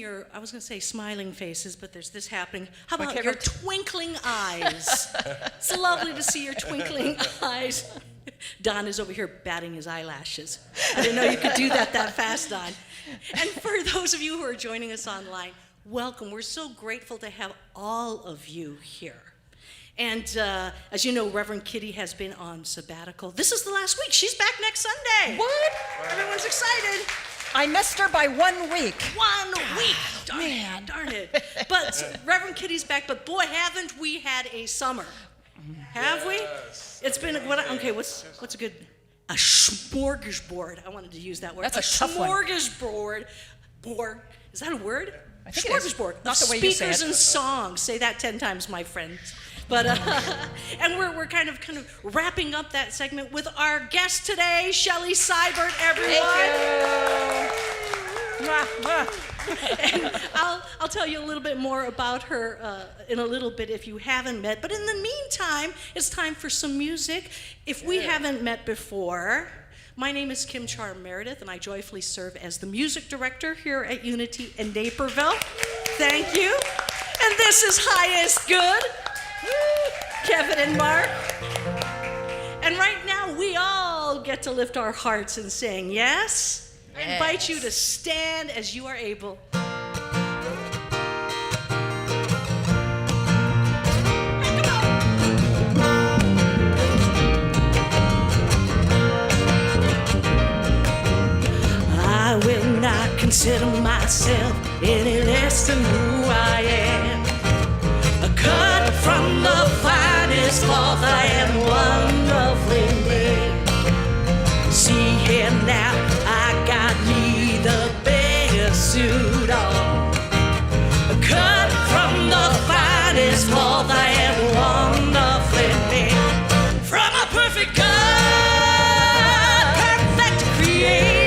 your, I was going to say smiling faces, but there's this happening. How about your twinkling eyes? It's lovely to see your twinkling eyes. Don is over here batting his eyelashes. I didn't know you could do that fast, Don. And for those of you who are joining us online, welcome. We're so grateful to have all of you here. And as you know, Reverend Kitty has been on sabbatical. This is the last week. She's back next Sunday. What? Everyone's excited. I missed her by 1 week. 1 week. Darn it. But Reverend Kitty's back, but boy, haven't we had a summer. Have we? It's been, what's a good, a smorgasbord. I wanted to use that word. That's a tough one. Smorgasbord. Is that a word? I think it is. Smorgasbord. Not the way you say it. Speakers and songs. Say that 10 times, my friends. But and we're kind of wrapping up that segment with our guest today, Chelley Seibert, everyone. Thank you. And I'll tell you a little bit more about her in a little bit if you haven't met. But in the meantime, it's time for some music. If we haven't met before, my name is Kim Char-Meredith, and I joyfully serve as the music director here at Unity in Naperville. Thank you. And this is Highest Good. Kevin and Mark. And right now, we all get to lift our hearts and sing, yes? I invite you to stand as you are able. I will not consider myself any less than who I am. Cut from the finest cloth, I am wonderfully made. See here now, I got me the best suit on. Cut from the finest cloth, I am wonderfully made. From a perfect God, perfect creation.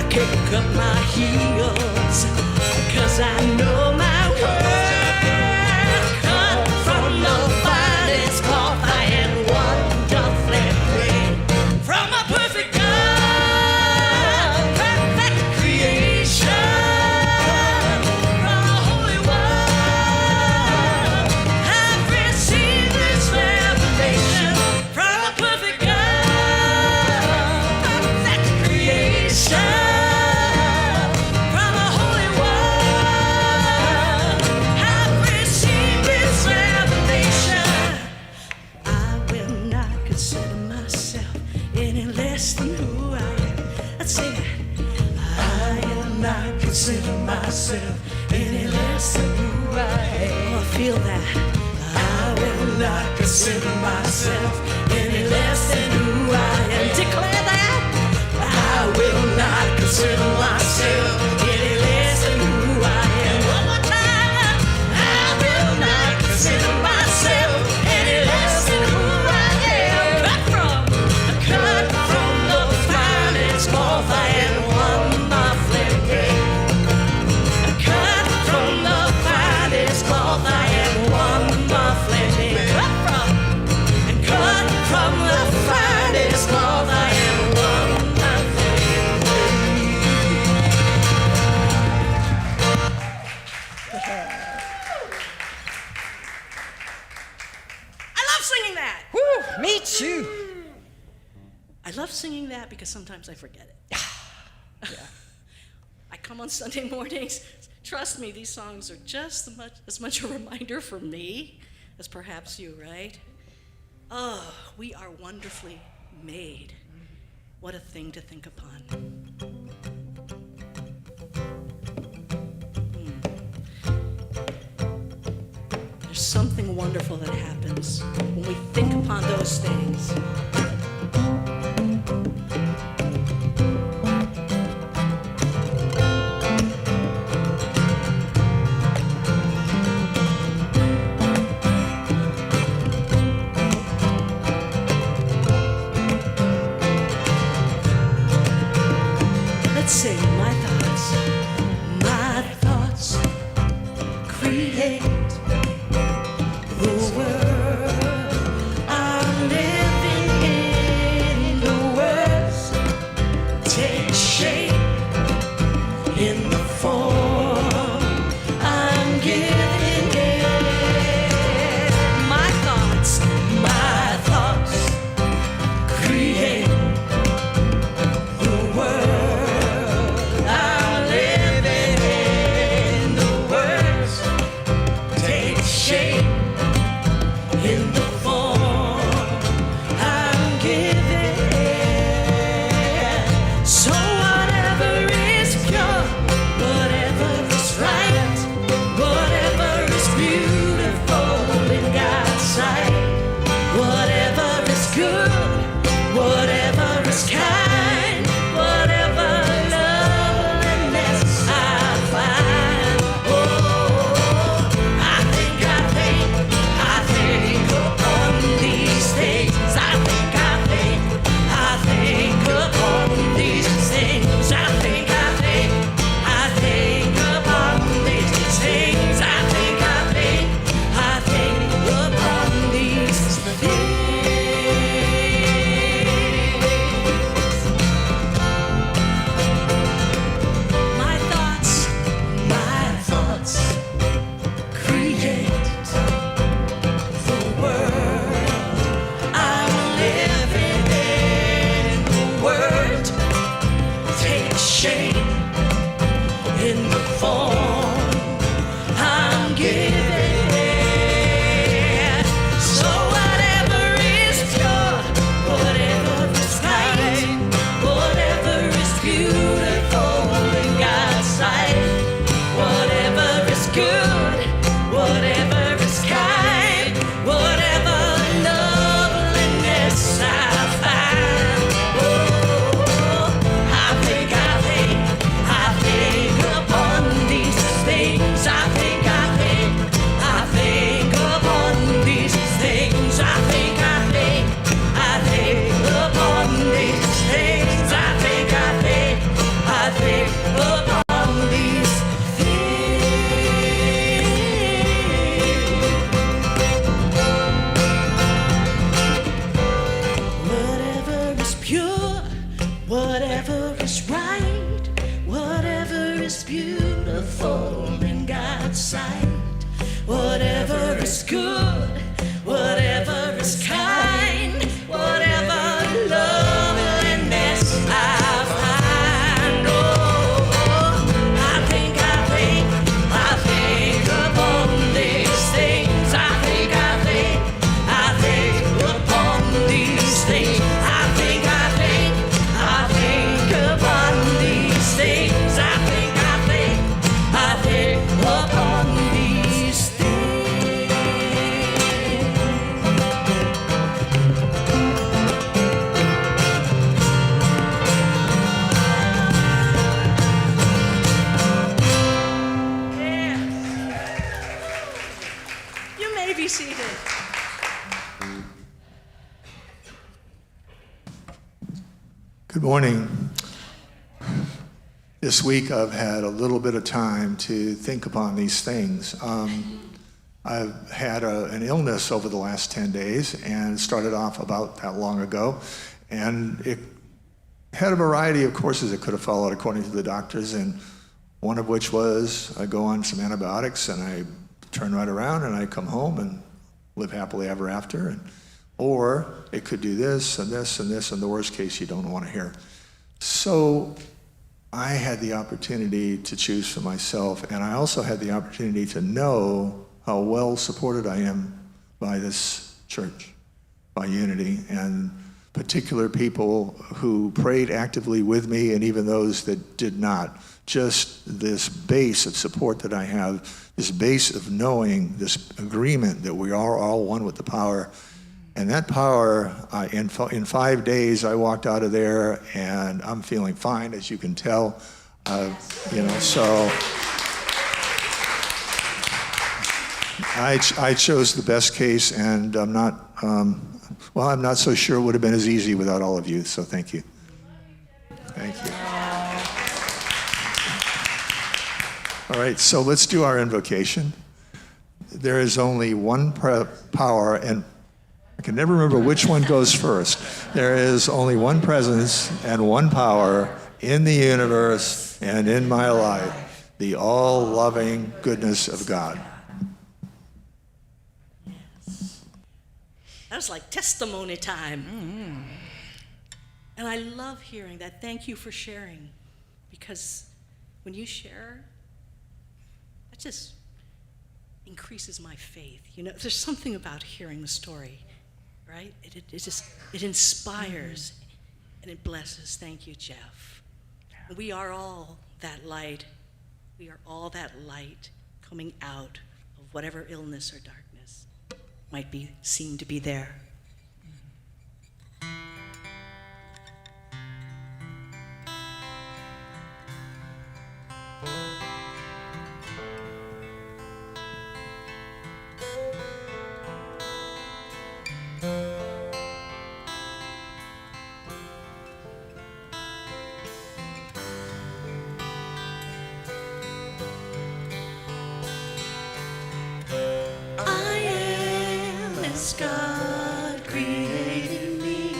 Kick up my heels, 'cause I know my worth. Cut from the finest cloth, I am wonderfully made. From a perfect God, perfect creation. From a holy one, I've received this revelation. From a perfect God, perfect creation. Consider myself any less than who I am. Oh, I feel that. I will not consider myself any less than who I am. Declare that. I will not consider myself any less than who I am. One more time. I will not consider myself any less than who I am. Cut from the finest cloth, I am wonderfully made. I am wonderfully made. Cut from the finest cloth, I am wonderfully made. I love singing that. Woo, me too. I love singing that because sometimes I forget it. Yeah. I come on Sunday mornings. Trust me, these songs are just as much a reminder for me as perhaps you, right? Oh, we are wonderfully made. What a thing to think upon. There's something wonderful that happens when we think upon those things. Good morning. This week I've had a little bit of time to think upon these things. I've had an illness over the last 10 days and started off about that long ago. And it had a variety of courses it could have followed according to the doctors, and one of which was I go on some antibiotics and I turn right around and I come home and live happily ever after. Or it could do this and this and this, and the worst case you don't want to hear. So I had the opportunity to choose for myself, and I also had the opportunity to know how well supported I am by this church, by Unity, and particular people who prayed actively with me, and even those that did not. Just this base of support that I have, this base of knowing, this agreement that we are all one with the power. And that power, in 5 days, I walked out of there, and I'm feeling fine, as you can tell. So I chose the best case, and I'm not so sure it would have been as easy without all of you. So thank you. Thank you. All right, so let's do our invocation. There is only one power, and I can never remember which one goes first. There is only one presence and one power in the universe and in my life, the all-loving goodness of God. Yes. That was like testimony time. Mm-hmm. And I love hearing that. Thank you for sharing, because when you share, that just increases my faith. You know, there's something about hearing the story. Right? It inspires and it blesses. Thank you, Jeff. We are all that light. We are all that light coming out of whatever illness or darkness might be seem to be there. God created me.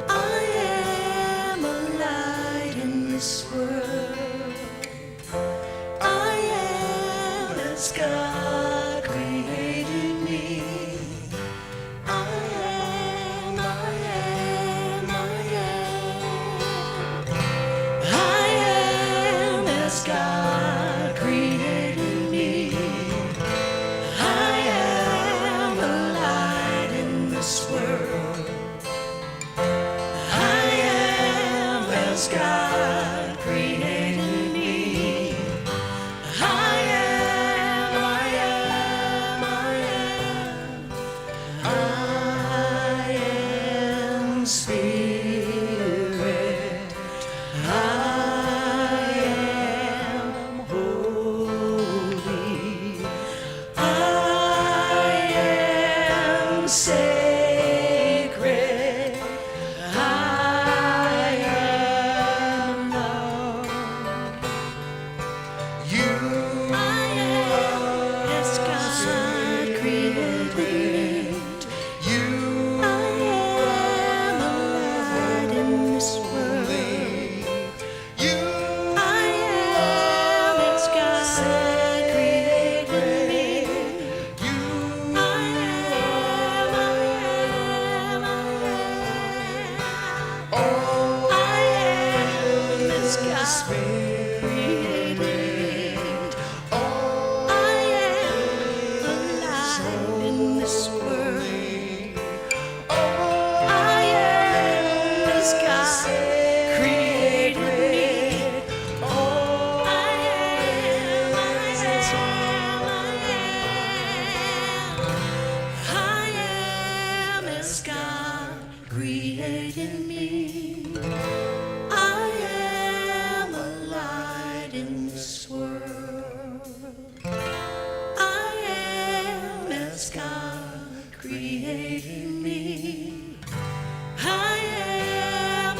I am a light in this world. I am as God created me. I am, I am, I am. I am as God created me. I am a light in this world. I am as God created me. I am, I am, I am. I am spirit. I am holy. I am sacred. I am loved. You I am as God created me. You I am a light in this world. You I am as God created me. You I am, I am, I am. Oh, I am as God created me. Oh, I am a light in this world. Oh, I am as God created me. Oh, I am, I am, I am as God created me. I am a light in this world. I am as God created me. I am,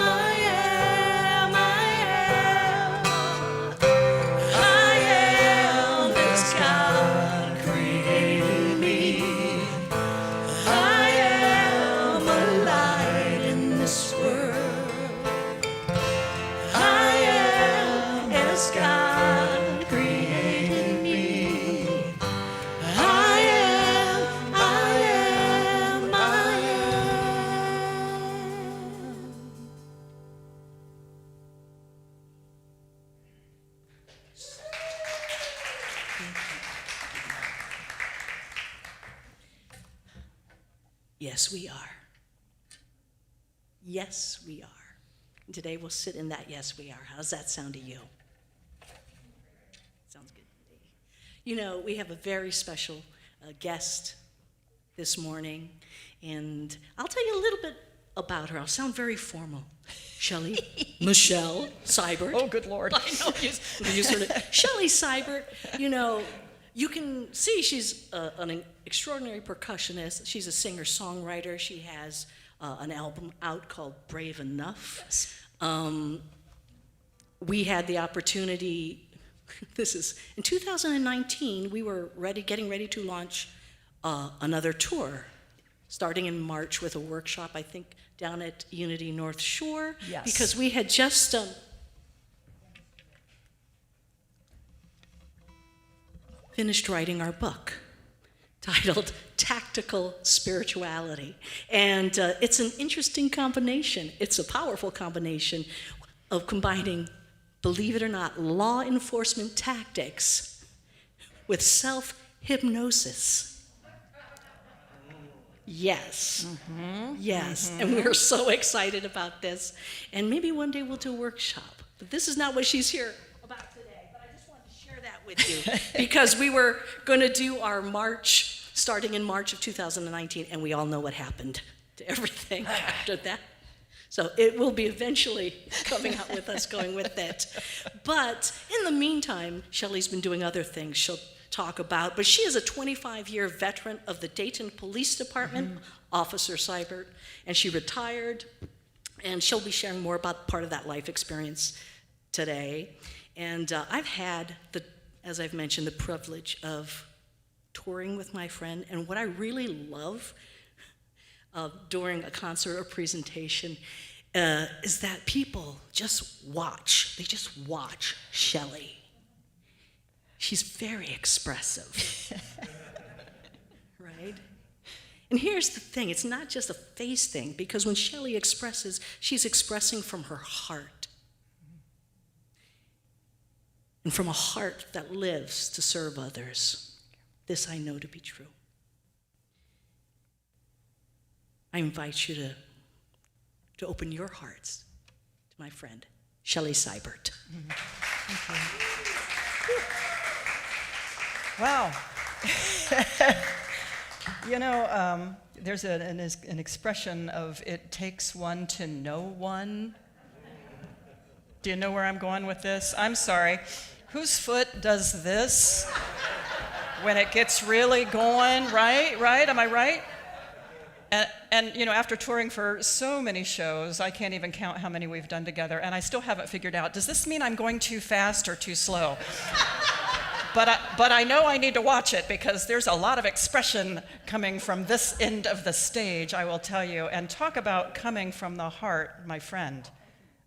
Yes, we are. Yes, we are. And today we'll sit in that yes, we are. How does that sound to you? Sounds good to me. You know, we have a very special guest this morning, and I'll tell you a little bit about her. I'll sound very formal. Chelley Michelle Seibert. Oh, good Lord. I know, use her name. Chelley Seibert, you know, you can see she's an extraordinary percussionist. She's a singer-songwriter. She has an album out called Brave Enough. Yes. We had the opportunity, this is, in 2019, we were getting ready to launch another tour, starting in March with a workshop, I think, down at Unity North Shore. Yes. Because we had just finished writing our book titled Tactical Spirituality. And it's an interesting combination. It's a powerful combination of combining, believe it or not, law enforcement tactics with self-hypnosis. Yes. Mm-hmm. Yes. Mm-hmm. And we're so excited about this. And maybe one day we'll do a workshop. But this is not what she's here about today. But I just wanted to share that with you because we were going to do our march starting in March of 2019, and we all know what happened to everything after that. So it will be eventually coming out with us going with it. But in the meantime, Chelley's been doing other things she'll talk about, but she is a 25-year veteran of the Dayton Police Department, Officer Seibert, and she retired, and she'll be sharing more about part of that life experience today. And I've had, as I've mentioned, the privilege of touring with my friend, and what I really love during a concert or presentation is that people just watch. They just watch Chelley. She's very expressive, right? And here's the thing, it's not just a face thing, because when Chelley expresses, she's expressing from her heart. And from a heart that lives to serve others. This I know to be true. I invite you to open your hearts to my friend, Chelley Seibert. Thank you. Wow. You know, there's an expression of it takes one to know one. Do you know where I'm going with this? I'm sorry. Whose foot does this when it gets really going, right? Right? Am I right? And you know, after touring for so many shows, I can't even count how many we've done together, and I still haven't figured out, does this mean I'm going too fast or too slow? But I know I need to watch it because there's a lot of expression coming from this end of the stage, I will tell you. And talk about coming from the heart, my friend.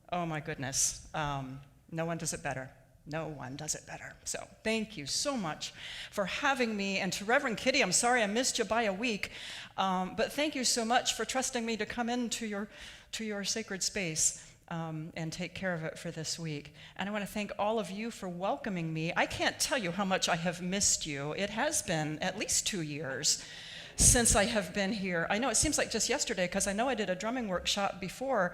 Oh my goodness. No one does it better. No one does it better. So thank you so much for having me. And to Reverend Kitty, I'm sorry I missed you by a week, but thank you so much for trusting me to come into your sacred space and take care of it for this week. And I want to thank all of you for welcoming me. I can't tell you how much I have missed you. It has been at least 2 years since I have been here. I know it seems like just yesterday because I know I did a drumming workshop before,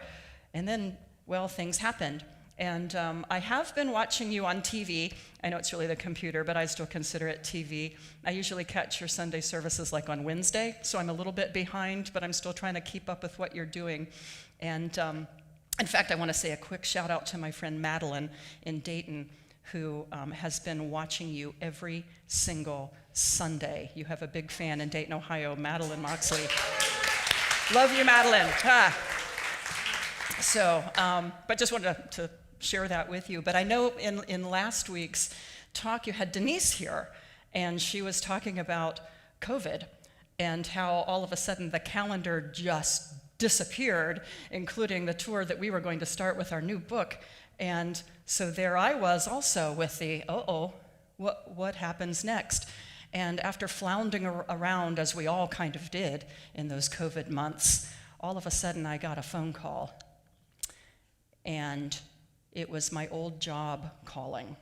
and then, well, things happened. And I have been watching you on TV. I know it's really the computer, but I still consider it TV. I usually catch your Sunday services like on Wednesday, so I'm a little bit behind, but I'm still trying to keep up with what you're doing. And in fact, I want to say a quick shout out to my friend Madeline in Dayton, who has been watching you every single Sunday. You have a big fan in Dayton, Ohio, Madeline Moxley. Love you, Madeline. Ah. So, but just wanted to share that with you. But I know in last week's talk you had Denise here, and she was talking about COVID and how all of a sudden the calendar just disappeared, including the tour that we were going to start with our new book. And so there I was also with the, what happens next? And after floundering around, as we all kind of did in those COVID months, all of a sudden I got a phone call. And it was my old job calling.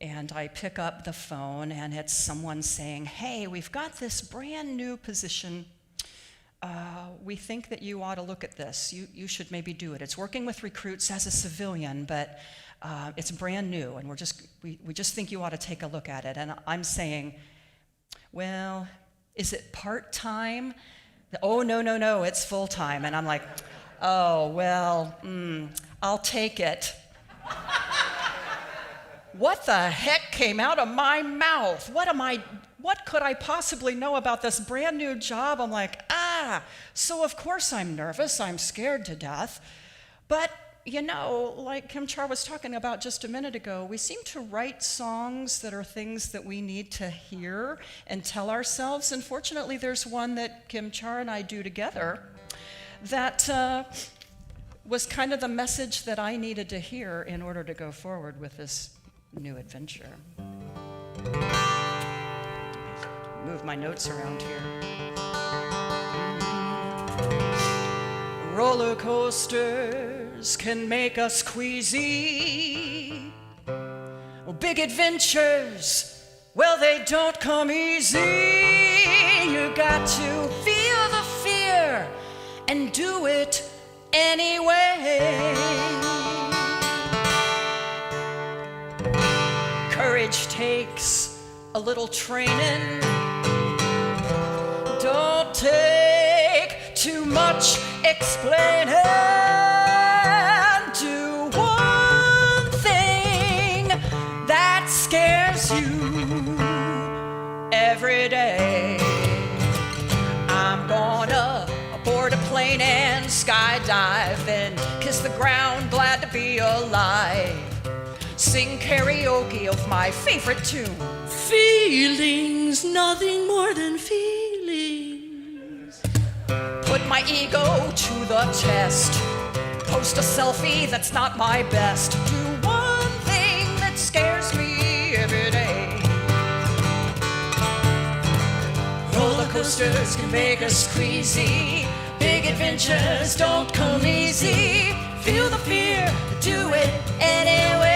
And I pick up the phone, and it's someone saying, hey, we've got this brand new position we think that you ought to look at this. You should maybe do it. It's working with recruits as a civilian, but it's brand new, and we just think you ought to take a look at it. And I'm saying, well, is it part-time? Oh, no, it's full-time. And I'm like, oh, well, I'll take it. What the heck came out of my mouth? What could I possibly know about this brand new job? I'm like, so of course I'm nervous, I'm scared to death. But, like Kim Char was talking about just a minute ago, we seem to write songs that are things that we need to hear and tell ourselves. And fortunately, there's one that Kim Char and I do together that was kind of the message that I needed to hear in order to go forward with this new adventure. Move my notes around here. Roller coasters can make us queasy. Big adventures, well, they don't come easy. You got to feel the fear and do it anyway. Courage takes a little training. Don't take too much explaining. Do one thing that scares you every day. I'm gonna board a plane and skydive and kiss the ground, glad to be alive. Sing karaoke of my favorite tune. Feelings, nothing more than feelings. Put my ego to the test. Post a selfie that's not my best. Do one thing that scares me every day. Roller coasters can make us queasy. Big adventures don't come easy. Feel the fear, do it anyway.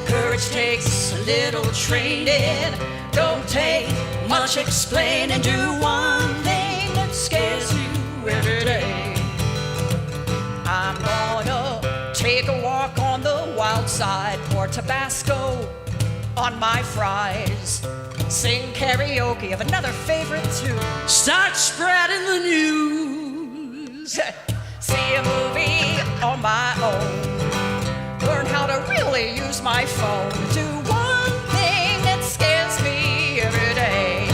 Courage takes a little training. Don't take much explaining. Do one thing that scares you every day. I'm gonna take a walk on the wild side, pour Tabasco on my fries, sing karaoke of another favorite tune. Start spreading the news. See a movie on my own. Learn how to really use my phone. Do one thing that scares me every day.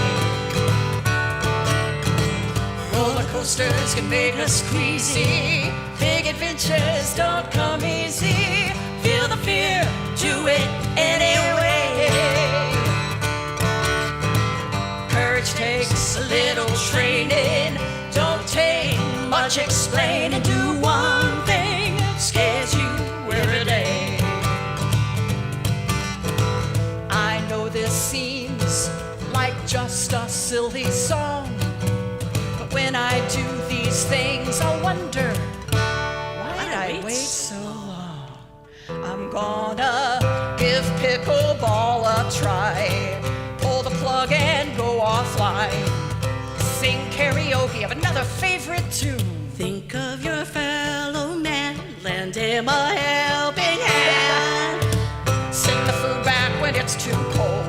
Roller coasters can make us queasy. Big adventures don't come easy. Feel the fear, do it anyway. Courage takes a little training. Don't take much explaining. Do one thing that scares you every day. I know this seems like just a silly song, but when I do these things, I wonder, why did I wait so long? I'm gonna give pickleball a try, pull the plug and go offline, sing karaoke of another favorite tune. Think of your fellow man, lend him a helping hand. Sing the food back when it's too cold,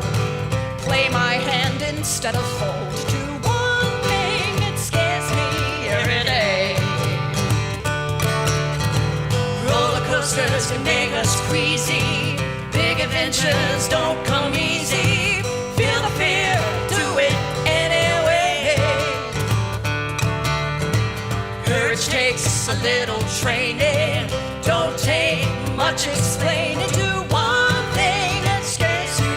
play my hand instead of fold. Do one thing that scares me every day. Roller coasters can make us queasy. Big adventures don't come easy. Feel the fear, do it anyway. Courage takes a little training. Don't take much explaining. Do one thing that scares you.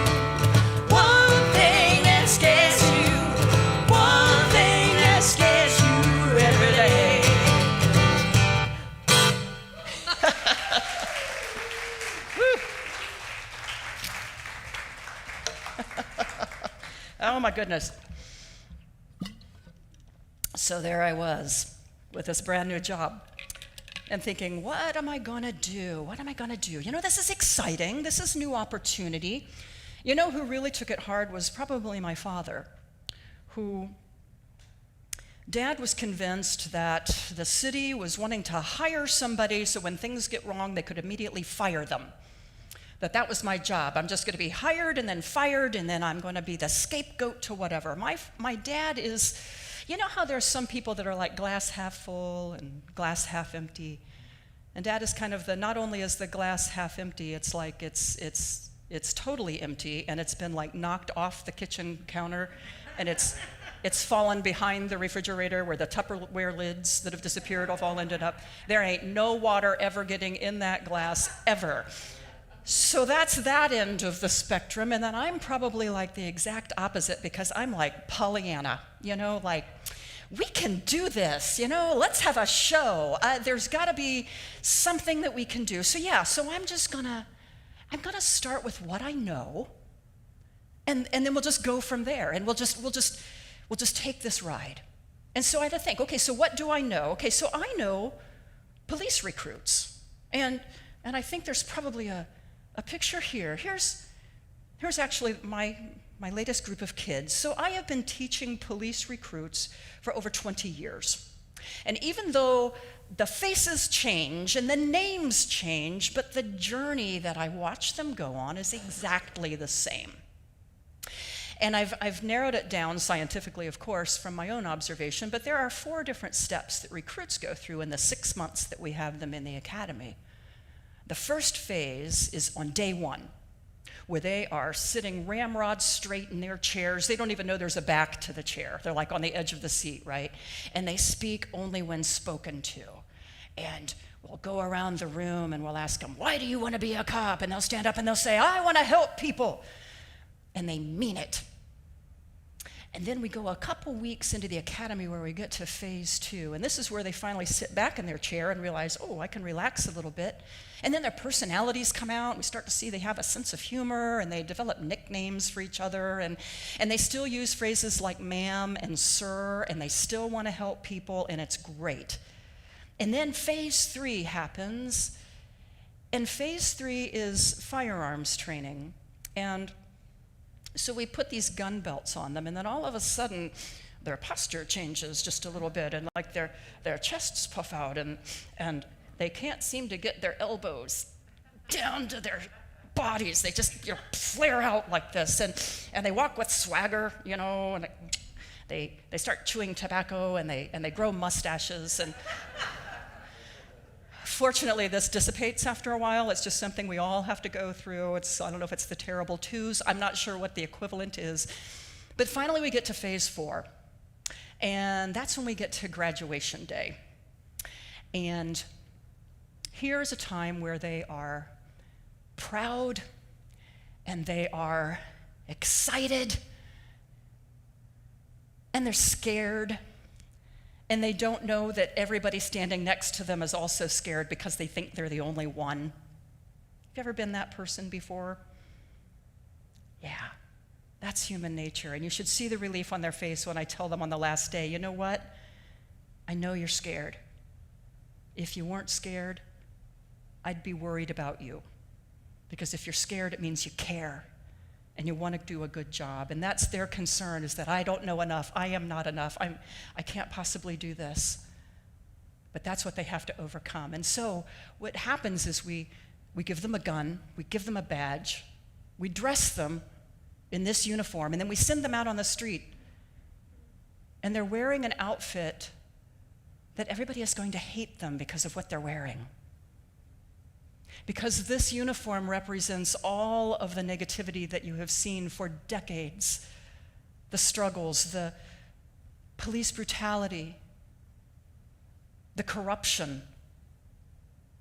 One thing that scares you. One thing that scares you every day. Oh my goodness. So there I was with this brand new job and thinking, what am I gonna do? What am I gonna do? This is exciting. This is new opportunity. Who really took it hard was probably my father, who Dad was convinced that the city was wanting to hire somebody so when things get wrong, they could immediately fire them. That was my job. I'm just going to be hired and then fired, and then I'm going to be the scapegoat to whatever. My dad is, you know how there's some people that are like glass half full and glass half empty? And Dad is kind of not only is the glass half empty, it's like it's totally empty, and it's been like knocked off the kitchen counter, and it's fallen behind the refrigerator where the Tupperware lids that have disappeared have all ended up. There ain't no water ever getting in that glass, ever. So that's that end of the spectrum, and then I'm probably like the exact opposite because I'm like Pollyanna, like, we can do this, let's have a show. There's gotta be something that we can do. So I'm gonna start with what I know, and then we'll just go from there, and we'll just take this ride. And so I had to think, okay, so what do I know? Okay, so I know police recruits, and I think there's probably a picture here. Here's actually my latest group of kids. So I have been teaching police recruits for over 20 years. And even though the faces change and the names change, but the journey that I watch them go on is exactly the same. And I've narrowed it down scientifically, of course, from my own observation, but there are 4 different steps that recruits go through in the 6 months that we have them in the academy. The first phase is on day 1, where they are sitting ramrod straight in their chairs. They don't even know there's a back to the chair. They're like on the edge of the seat, right? And they speak only when spoken to. And we'll go around the room and we'll ask them, why do you want to be a cop? And they'll stand up and they'll say, I want to help people. And they mean it. And then we go a couple weeks into the academy where we get to phase 2. And this is where they finally sit back in their chair and realize, oh, I can relax a little bit. And then their personalities come out. We start to see they have a sense of humor, and they develop nicknames for each other. And they still use phrases like ma'am and sir, and they still want to help people, and it's great. And then phase 3 happens. And phase 3 is firearms training. And so we put these gun belts on them, and then all of a sudden, their posture changes just a little bit, and like their chests puff out, and they can't seem to get their elbows down to their bodies. They just flare out like this, and they walk with swagger, and they start chewing tobacco, and they grow mustaches, and fortunately, this dissipates after a while. It's just something we all have to go through. I don't know if it's the terrible twos. I'm not sure what the equivalent is. But finally, we get to phase 4. And that's when we get to graduation day. And here's a time where they are proud, and they are excited, and they're scared. And they don't know that everybody standing next to them is also scared because they think they're the only one. Have you ever been that person before? Yeah, that's human nature. And you should see the relief on their face when I tell them on the last day, you know what? I know you're scared. If you weren't scared, I'd be worried about you. Because if you're scared, it means you care. And you want to do a good job. And that's their concern, is that I don't know enough, I am not enough, I can't possibly do this. But that's what they have to overcome. And so what happens is we give them a gun, we give them a badge, we dress them in this uniform, and then we send them out on the street. And they're wearing an outfit that everybody is going to hate them because of what they're wearing. Because this uniform represents all of the negativity that you have seen for decades. The struggles, the police brutality, the corruption.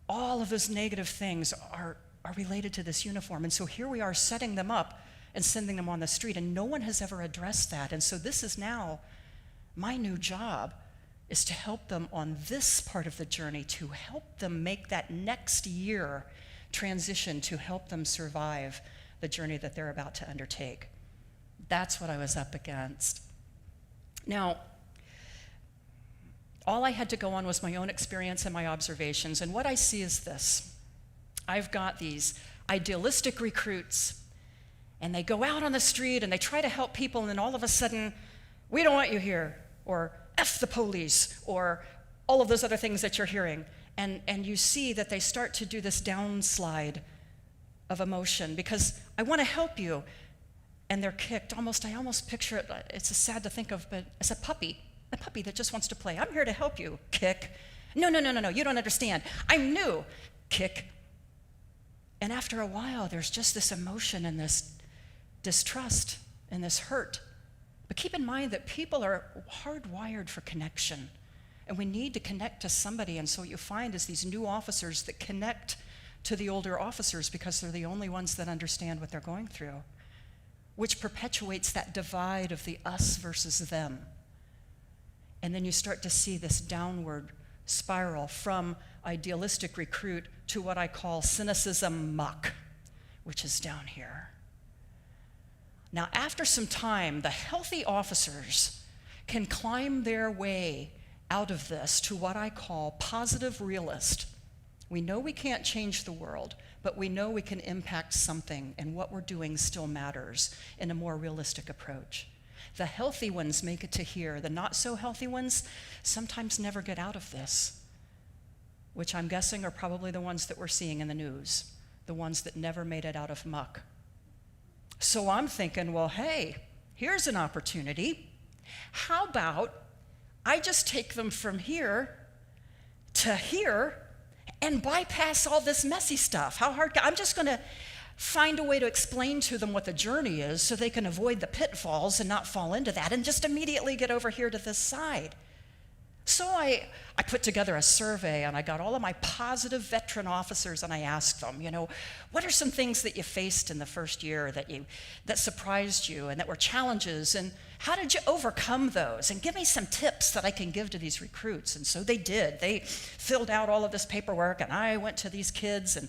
All of those negative things are related to this uniform. And so here we are setting them up and sending them on the street, and no one has ever addressed that. And so this is now my new job, is to help them on this part of the journey, to help them make that next year transition, to help them survive the journey that they're about to undertake. That's what I was up against. Now, all I had to go on was my own experience and my observations, and what I see is this. I've got these idealistic recruits, and they go out on the street and they try to help people, and then all of a sudden, we don't want you here, or F the police, or all of those other things that you're hearing. And you see that they start to do this downslide of emotion because I want to help you. And they're kicked. I almost picture it, it's sad to think of, but as a puppy that just wants to play. I'm here to help you. Kick. No, you don't understand. I'm new. Kick. And after a while, there's just this emotion and this distrust and this hurt. But keep in mind that people are hardwired for connection. And we need to connect to somebody. And so what you find is these new officers that connect to the older officers because they're the only ones that understand what they're going through, which perpetuates that divide of the us versus them. And then you start to see this downward spiral from idealistic recruit to what I call cynicism muck, which is down here. Now, after some time, the healthy officers can climb their way out of this to what I call positive realist. We know we can't change the world, but we know we can impact something, and what we're doing still matters in a more realistic approach. The healthy ones make it to here. The not so healthy ones sometimes never get out of this, which I'm guessing are probably the ones that we're seeing in the news, the ones that never made it out of muck. So I'm thinking, well, hey, here's an opportunity. How about I just take them from here to here and bypass all this messy stuff? How hard? I'm just going to find a way to explain to them what the journey is so they can avoid the pitfalls and not fall into that and just immediately get over here to this side. So I put together a survey, and I got all of my positive veteran officers, and I asked them, what are some things that you faced in the first year that surprised you and that were challenges, and how did you overcome those? And give me some tips that I can give to these recruits. And so they did. They filled out all of this paperwork, and I went to these kids and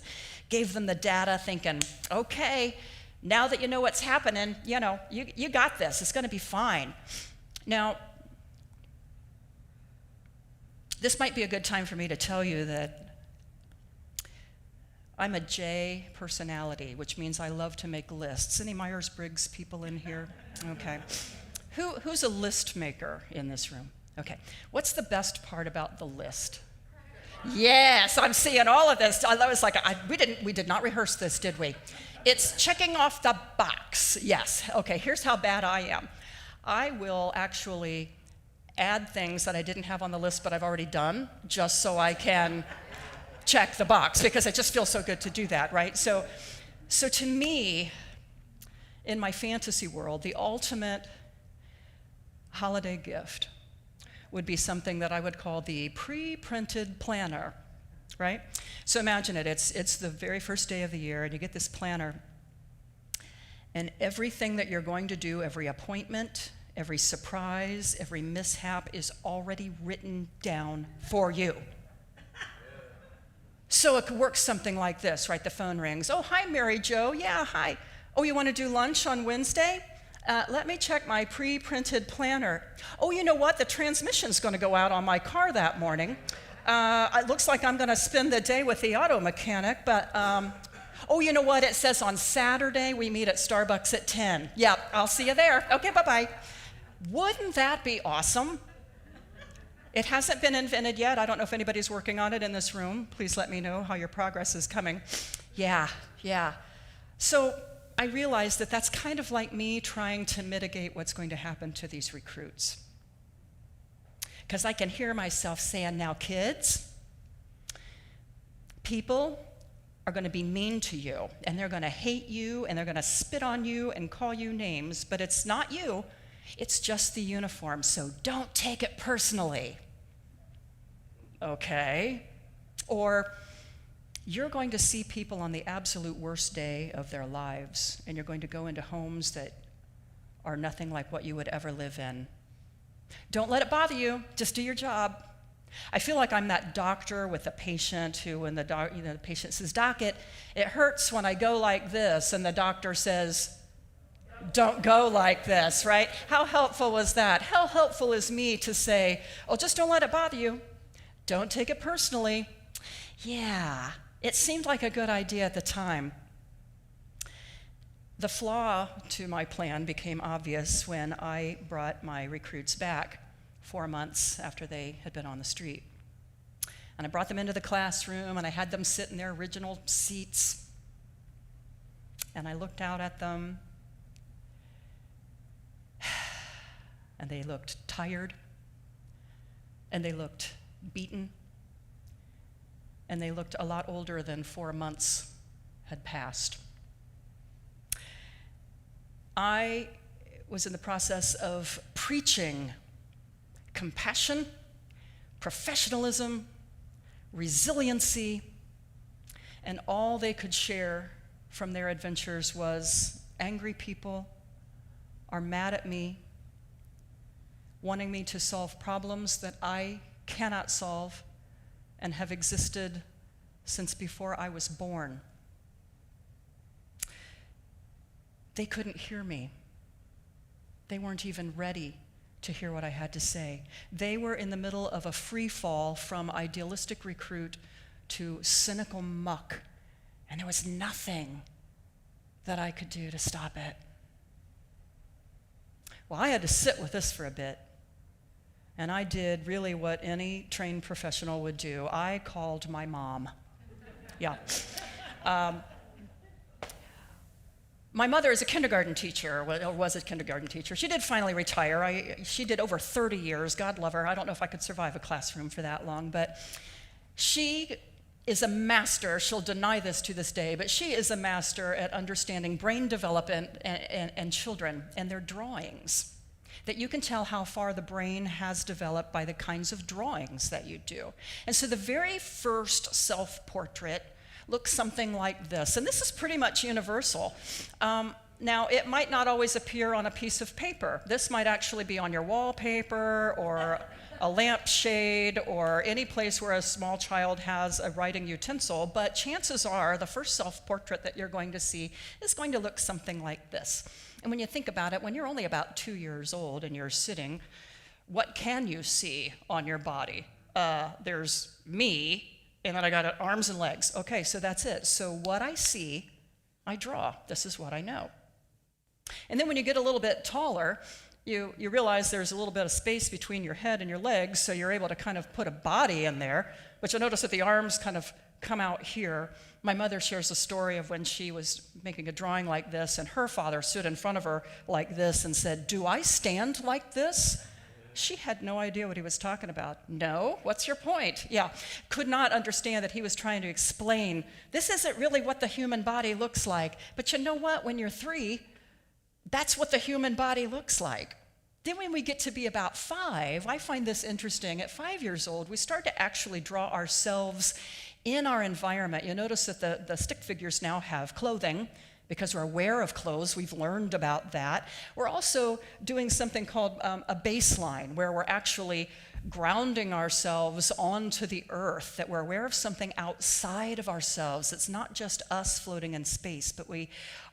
gave them the data thinking, okay, now that you know what's happening, you got this. It's going to be fine. Now, this might be a good time for me to tell you that I'm a J personality, which means I love to make lists. Any Myers-Briggs people in here? Okay. Who's a list maker in this room? Okay. What's the best part about the list? Yes, I'm seeing all of this. I was like, we did not rehearse this, did we? It's checking off the box. Yes. Okay, here's how bad I am. I will actually add things that I didn't have on the list but I've already done just so I can check the box because it just feels so good to do that, right? So to me, in my fantasy world, the ultimate holiday gift would be something that I would call the pre-printed planner, right? So imagine it, it's the very first day of the year and you get this planner and everything that you're going to do, every appointment, every surprise, every mishap is already written down for you. So it works something like this, right? The phone rings. Oh, hi, Mary Jo. Yeah, hi. Oh, you want to do lunch on Wednesday? Let me check my pre-printed planner. Oh, you know what? The transmission's going to go out on my car that morning. It looks like I'm going to spend the day with the auto mechanic, but oh, you know what? It says on Saturday we meet at Starbucks at 10. Yeah, I'll see you there. Okay, bye-bye. Wouldn't that be awesome? It hasn't been invented yet. I don't know if anybody's working on it in this room. Please let me know how your progress is coming. Yeah. So I realized that that's kind of like me trying to mitigate what's going to happen to these recruits. Because I can hear myself saying, now kids, people are going to be mean to you, and they're going to hate you, and they're going to spit on you and call you names, but it's not you. It's just the uniform, so don't take it personally. Okay. Or you're going to see people on the absolute worst day of their lives, and you're going to go into homes that are nothing like what you would ever live in. Don't let it bother you. Just do your job. I feel like I'm that doctor with a patient who, when the patient says, "Doc, it hurts when I go like this," and the doctor says, "Don't go like this," right? How helpful was that? How helpful is me to say, "Oh, just don't let it bother you. Don't take it personally." Yeah, it seemed like a good idea at the time. The flaw to my plan became obvious when I brought my recruits back 4 months after they had been on the street. And I brought them into the classroom, and I had them sit in their original seats. And I looked out at them, and they looked tired, and they looked beaten, and they looked a lot older than 4 months had passed. I was in the process of preaching compassion, professionalism, resiliency, and all they could share from their adventures was angry people are mad at me, wanting me to solve problems that I cannot solve and have existed since before I was born. They couldn't hear me. They weren't even ready to hear what I had to say. They were in the middle of a free fall from idealistic recruit to cynical muck, and there was nothing that I could do to stop it. Well, I had to sit with this for a bit, and I did really what any trained professional would do. I called my mom. Yeah. My mother is a kindergarten teacher, or was a kindergarten teacher. She did finally retire. She did over 30 years, God love her. I don't know if I could survive a classroom for that long, but she is a master. She'll deny this to this day, but she is a master at understanding brain development and children and their drawings. That you can tell how far the brain has developed by the kinds of drawings that you do. And so the very first self-portrait looks something like this. And this is pretty much universal. Now, it might not always appear on a piece of paper. This might actually be on your wallpaper or a lampshade or any place where a small child has a writing utensil, but chances are the first self-portrait that you're going to see is going to look something like this. And when you think about it, when you're only about 2 years old and you're sitting, what can you see on your body? There's me, and then I got arms and legs. Okay, so that's it. So what I see, I draw. This is what I know. And then when you get a little bit taller, you realize there's a little bit of space between your head and your legs, so you're able to kind of put a body in there. But you'll notice that the arms kind of come out here. My mother shares a story of when she was making a drawing like this, and her father stood in front of her like this and said, "Do I stand like this?" She had no idea what he was talking about. No, what's your point? Yeah, could not understand that he was trying to explain, this isn't really what the human body looks like. But you know what? When you're 3, that's what the human body looks like. Then when we get to be about 5, I find this interesting. At 5 years old, we start to actually draw ourselves in our environment. You notice that the stick figures now have clothing, because we're aware of clothes. We've learned about that. We're also doing something called a baseline, where we're actually grounding ourselves onto the earth, that we're aware of something outside of ourselves. It's not just us floating in space, but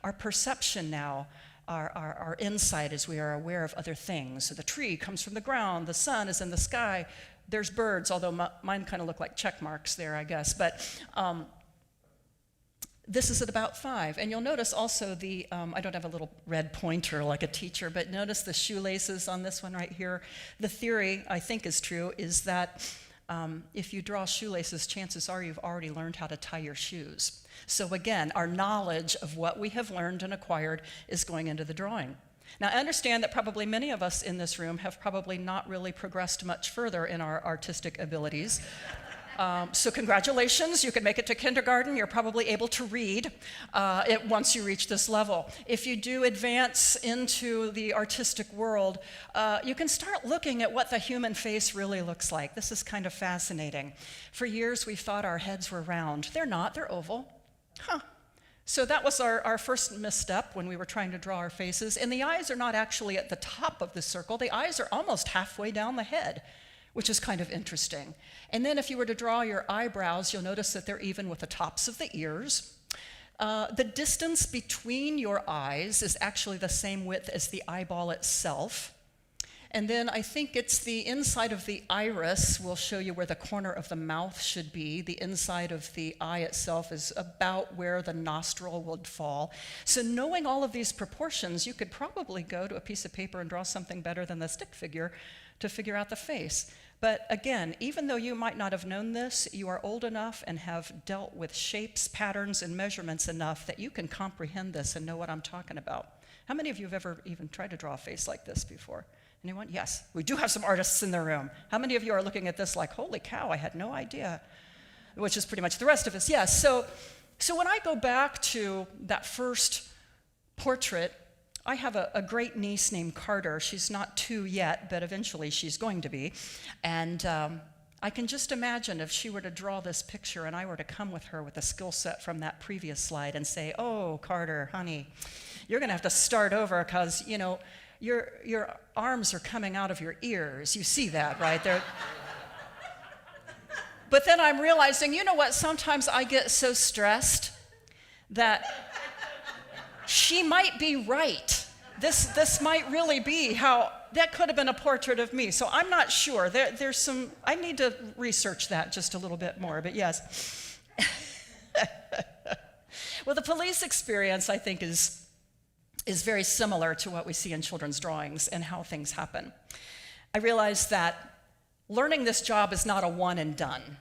our perception now, our insight is we are aware of other things. So the tree comes from the ground, the sun is in the sky, there's birds, although mine kind of look like check marks there, I guess. But this is at about 5. And you'll notice also I don't have a little red pointer like a teacher, but notice the shoelaces on this one right here. The theory, I think is true, is that if you draw shoelaces, chances are you've already learned how to tie your shoes. So again, our knowledge of what we have learned and acquired is going into the drawing. Now, I understand that probably many of us in this room have probably not really progressed much further in our artistic abilities. So congratulations, you can make it to kindergarten. You're probably able to read once you reach this level. If you do advance into the artistic world, you can start looking at what the human face really looks like. This is kind of fascinating. For years, we thought our heads were round. They're not, they're oval. So that was our first misstep when we were trying to draw our faces. And the eyes are not actually at the top of the circle. The eyes are almost halfway down the head, which is kind of interesting. And then if you were to draw your eyebrows, you'll notice that they're even with the tops of the ears. The distance between your eyes is actually the same width as the eyeball itself. And then I think it's the inside of the iris will show you where the corner of the mouth should be. The inside of the eye itself is about where the nostril would fall. So knowing all of these proportions, you could probably go to a piece of paper and draw something better than the stick figure to figure out the face. But again, even though you might not have known this, you are old enough and have dealt with shapes, patterns, and measurements enough that you can comprehend this and know what I'm talking about. How many of you have ever even tried to draw a face like this before? Anyone? Yes, we do have some artists in the room. How many of you are looking at this like, holy cow, I had no idea? Which is pretty much the rest of us, yes. So when I go back to that first portrait, I have a great niece named Carter. She's not 2 yet, but eventually she's going to be. And I can just imagine if she were to draw this picture and I were to come with her with a skill set from that previous slide and say, oh, Carter, honey, you're going to have to start over because, you know, your arms are coming out of your ears. You see that, right? But then I'm realizing, you know what? Sometimes I get so stressed that she might be right. This might really be how, that could have been a portrait of me. So I'm not sure. There's some, I need to research that just a little bit more, but yes. Well, the police experience, I think, is very similar to what we see in children's drawings and how things happen. I realized that learning this job is not a one and done.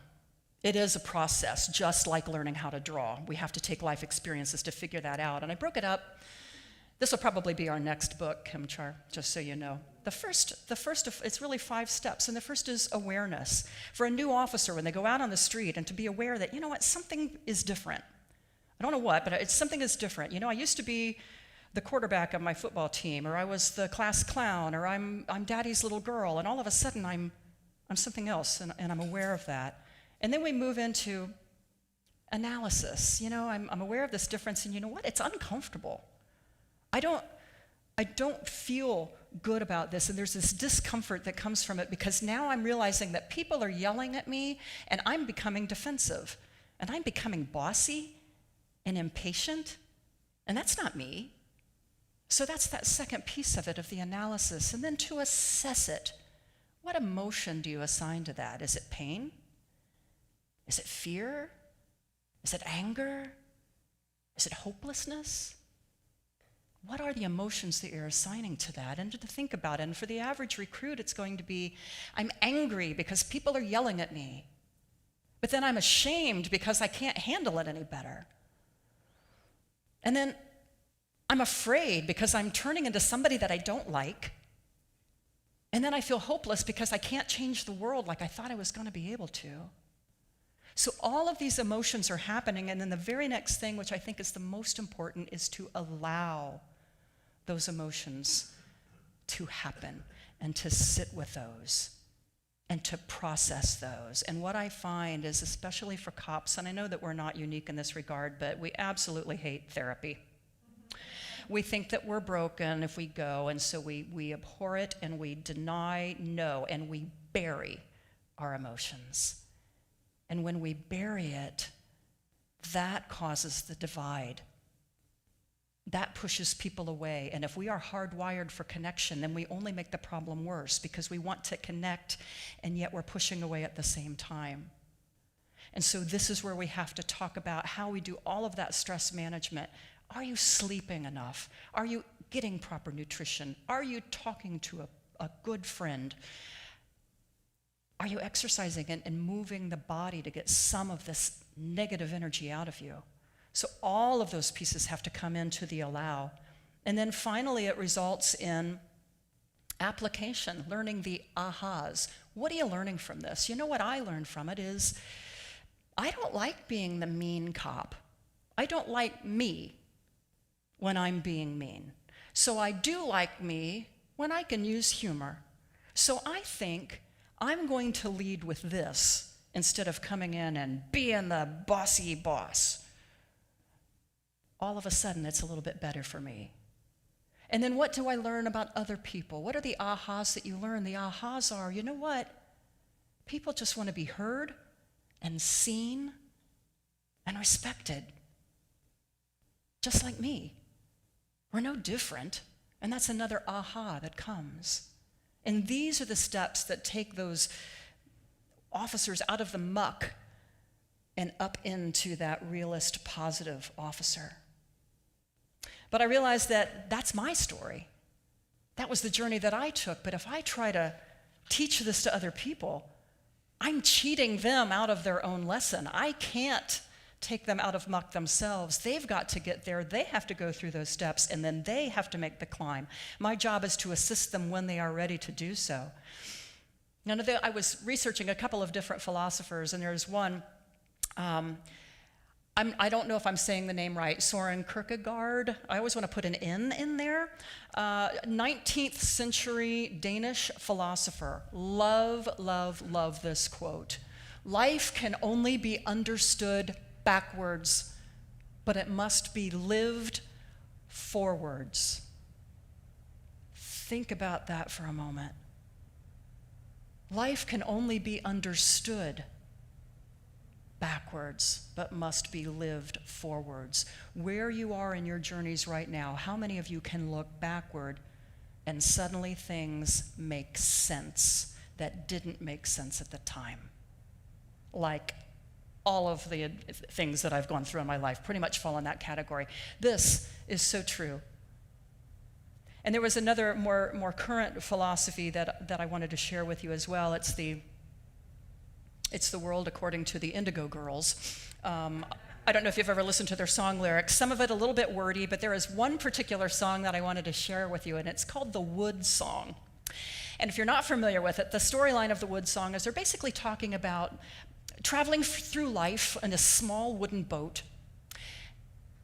It is a process, just like learning how to draw. We have to take life experiences to figure that out. And I broke it up. This will probably be our next book, Kimchar, just so you know. The first of, it's really 5 steps. And the first is awareness. For a new officer, when they go out on the street, and to be aware that, you know what, something is different. I don't know what, but something is different. You know, I used to be the quarterback of my football team, or I was the class clown, or I'm daddy's little girl, and all of a sudden I'm something else, and I'm aware of that. And then we move into analysis. You know, I'm aware of this difference, and you know what? It's uncomfortable. I don't feel good about this, and there's this discomfort that comes from it because now I'm realizing that people are yelling at me, and I'm becoming defensive, and I'm becoming bossy and impatient, and that's not me. So that's that second piece of it, of the analysis. And then to assess it, what emotion do you assign to that? Is it pain? Is it fear? Is it anger? Is it hopelessness? What are the emotions that you're assigning to that? And to think about it. And for the average recruit, it's going to be, I'm angry because people are yelling at me. But then I'm ashamed because I can't handle it any better. And then I'm afraid because I'm turning into somebody that I don't like. And then I feel hopeless because I can't change the world like I thought I was going to be able to. So all of these emotions are happening, and then the very next thing, which I think is the most important, is to allow those emotions to happen and to sit with those and to process those. And what I find is, especially for cops, and I know that we're not unique in this regard, but we absolutely hate therapy. We think that we're broken if we go, and so we abhor it, and we deny, no, and we bury our emotions. And when we bury it, that causes the divide. That pushes people away. And if we are hardwired for connection, then we only make the problem worse because we want to connect, and yet we're pushing away at the same time. And so this is where we have to talk about how we do all of that stress management. Are you sleeping enough? Are you getting proper nutrition? Are you talking to a good friend? Are you exercising and moving the body to get some of this negative energy out of you? So all of those pieces have to come into the allow. And then finally, it results in application, learning the ahas. What are you learning from this? You know what I learned from it is, I don't like being the mean cop. I don't like me when I'm being mean. So I do like me when I can use humor. So I think I'm going to lead with this instead of coming in and being the bossy boss. All of a sudden, it's a little bit better for me. And then what do I learn about other people? What are the ahas that you learn? The ahas are, you know what? People just want to be heard and seen and respected. Just like me. We're no different. And that's another aha that comes. And these are the steps that take those officers out of the muck and up into that realist, positive officer. But I realized that that's my story. That was the journey that I took. But if I try to teach this to other people, I'm cheating them out of their own lesson. I can't take them out of muck themselves. They've got to get there. They have to go through those steps, and then they have to make the climb. My job is to assist them when they are ready to do so. Now, I was researching a couple of different philosophers, and there's one, I don't know if I'm saying the name right, Soren Kierkegaard. I always want to put an N in there. 19th century Danish philosopher. Love, love, love this quote. Life can only be understood backwards, but it must be lived forwards. Think about that for a moment. Life can only be understood backwards, but must be lived forwards. Where you are in your journeys right now, how many of you can look backward and suddenly things make sense that didn't make sense at the time? Like all of the things that I've gone through in my life pretty much fall in that category. This is so true. And there was another more current philosophy that I wanted to share with you as well. It's the world according to the Indigo girls. I don't know if you've ever listened to their song lyrics. Some of it a little bit wordy, but there is one particular song that I wanted to share with you, and it's called the Wood Song. And if you're not familiar with it, the storyline of the Wood Song is they're basically talking about traveling through life in a small wooden boat.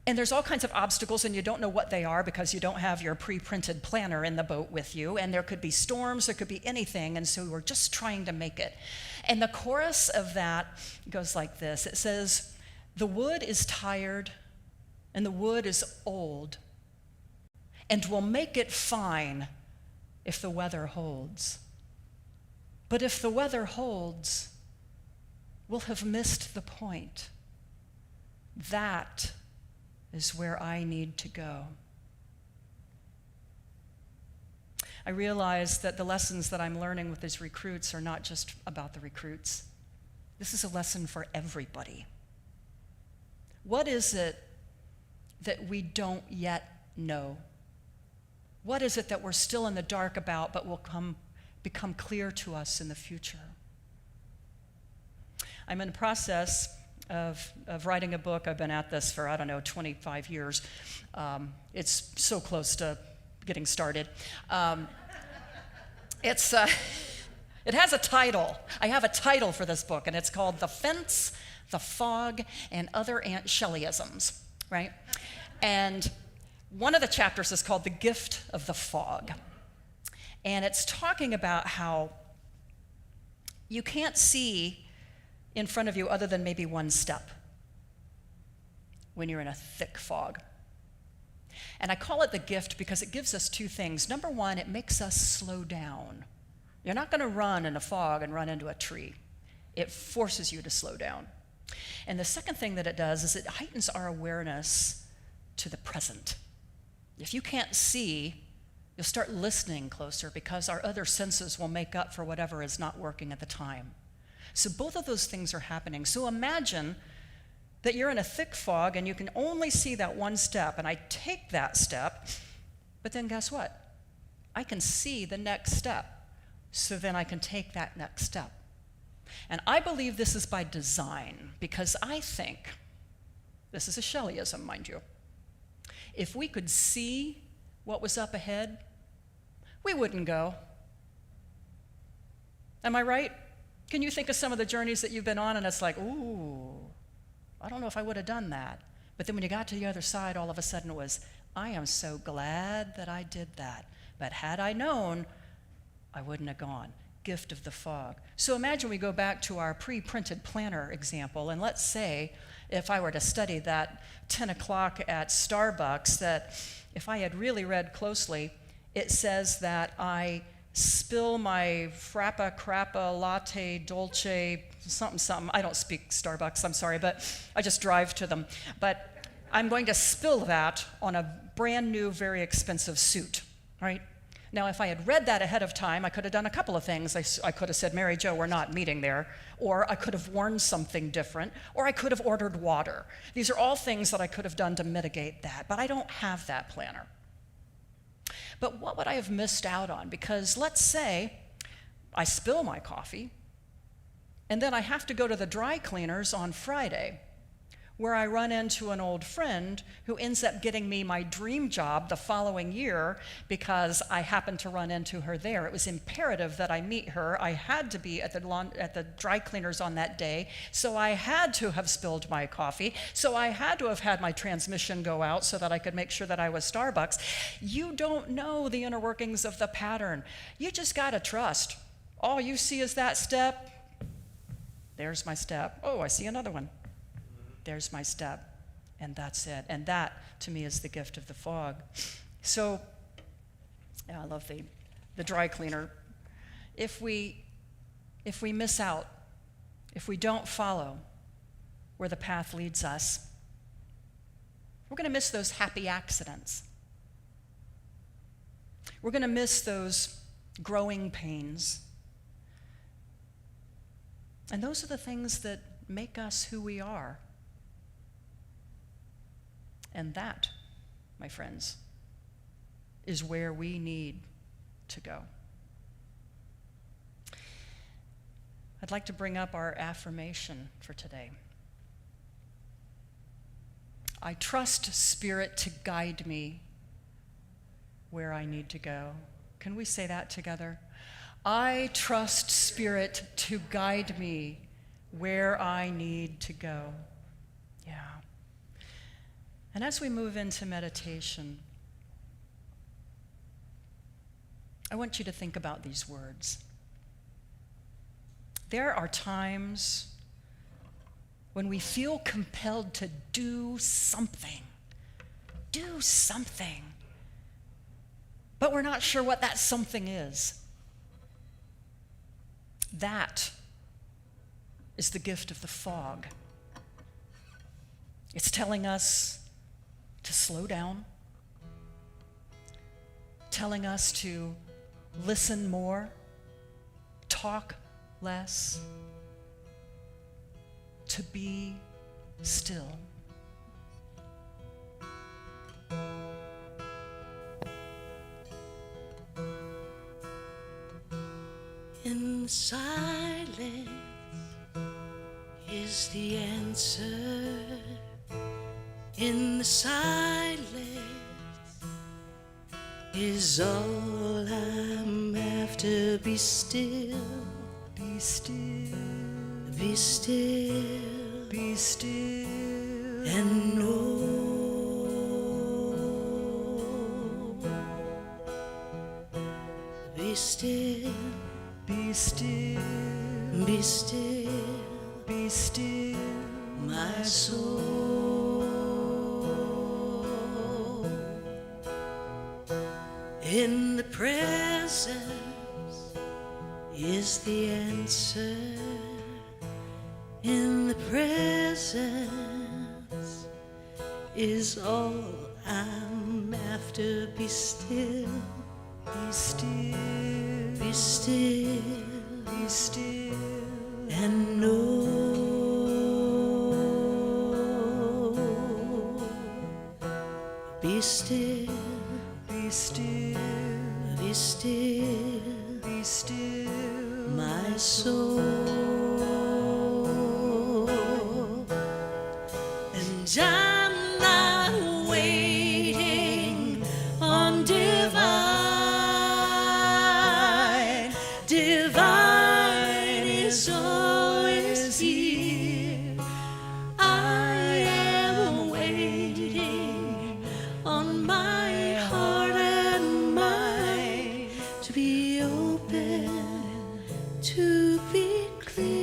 And there's all kinds of obstacles, and you don't know what they are because you don't have your pre-printed planner in the boat with you. And there could be storms, there could be anything, and so we're just trying to make it. And the chorus of that goes like this. It says, "The wood is tired, and the wood is old, and we'll make it fine if the weather holds. But if the weather holds, we'll have missed the point. That is where I need to go." I realize that the lessons that I'm learning with these recruits are not just about the recruits. This is a lesson for everybody. What is it that we don't yet know? What is it that we're still in the dark about but will become clear to us in the future? I'm in the process of writing a book. I've been at this for, 25 years. It's so close to getting started. It has a title. I have a title for this book, and it's called The Fence, the Fog, and Other Aunt Shelleyisms, right? And one of the chapters is called The Gift of the Fog. And it's talking about how you can't see in front of you other than maybe one step when you're in a thick fog. And I call it the gift because it gives us two things. Number one, it makes us slow down. You're not going to run in a fog and run into a tree. It forces you to slow down. And the second thing that it does is it heightens our awareness to the present. If you can't see, you'll start listening closer because our other senses will make up for whatever is not working at the time. So both of those things are happening. So imagine that you're in a thick fog and you can only see that one step, and I take that step, but then guess what? I can see the next step, so then I can take that next step. And I believe this is by design, because I think, this is a Shelleyism, mind you, if we could see what was up ahead, we wouldn't go. Am I right? Can you think of some of the journeys that you've been on and it's like, ooh, I don't know if I would have done that. But then when you got to the other side, all of a sudden it was, I am so glad that I did that. But had I known, I wouldn't have gone. Gift of the fog. So imagine we go back to our pre-printed planner example, and let's say if I were to study that 10 o'clock at Starbucks, that if I had really read closely, it says that I spill my frappa, crappa, latte, dolce, something. I don't speak Starbucks, I'm sorry, but I just drive to them. But I'm going to spill that on a brand new, very expensive suit, right? Now, if I had read that ahead of time, I could have done a couple of things. I could have said, Mary Jo, we're not meeting there. Or I could have worn something different. Or I could have ordered water. These are all things that I could have done to mitigate that. But I don't have that planner. But what would I have missed out on? Because let's say I spill my coffee, and then I have to go to the dry cleaners on Friday, where I run into an old friend who ends up getting me my dream job the following year because I happened to run into her there. It was imperative that I meet her. I had to be at the dry cleaners on that day, so I had to have spilled my coffee, so I had to have had my transmission go out so that I could make sure that I was Starbucks. You don't know the inner workings of the pattern. You just gotta trust. All you see is that step. There's my step. Oh, I see another one. There's my step, and that's it. And that, to me, is the gift of the fog. So, yeah, I love the dry cleaner. If we miss out, if we don't follow where the path leads us, we're going to miss those happy accidents. We're going to miss those growing pains. And those are the things that make us who we are. And that, my friends, is where we need to go. I'd like to bring up our affirmation for today. I trust Spirit to guide me where I need to go. Can we say that together? I trust Spirit to guide me where I need to go. Yeah. And as we move into meditation, I want you to think about these words. There are times when we feel compelled to do something, but we're not sure what that something is. That is the gift of the fog. It's telling us to slow down, telling us to listen more, talk less, to be still. In the silence is the answer. In the silence is all I'm after. Be still, be still, be still, be still, and know. Be still, be still, be still, be still, my soul. In the presence is the answer. In the presence is all I'm after. Be still, be still, be still, be still, and know. Be still, be still, be still, be still, my soul. And I'm not waiting on divine. Divine is always here. I am waiting on my heart and mind to be open, to be clear.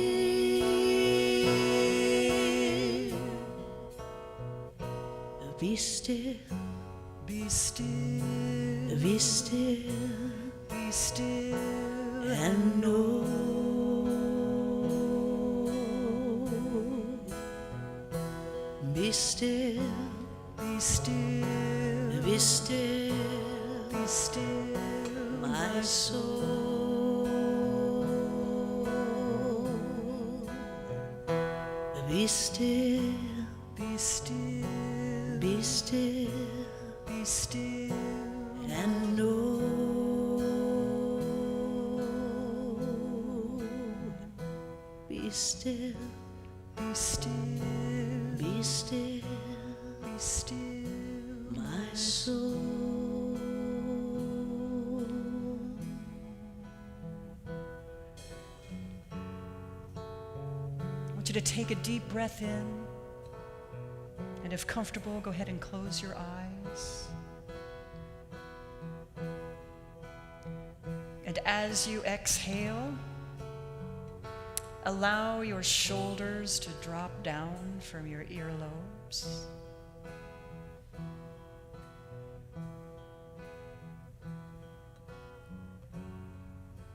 Be still, be still, be still, be still, and know. Be still, be still, be still, be still, my soul. Be still, Be still, be still, be still, and know. Be still, be still, be still, be still, my soul. I want you to take a deep breath in, and if comfortable, go ahead and close your eyes. And as you exhale, allow your shoulders to drop down from your earlobes.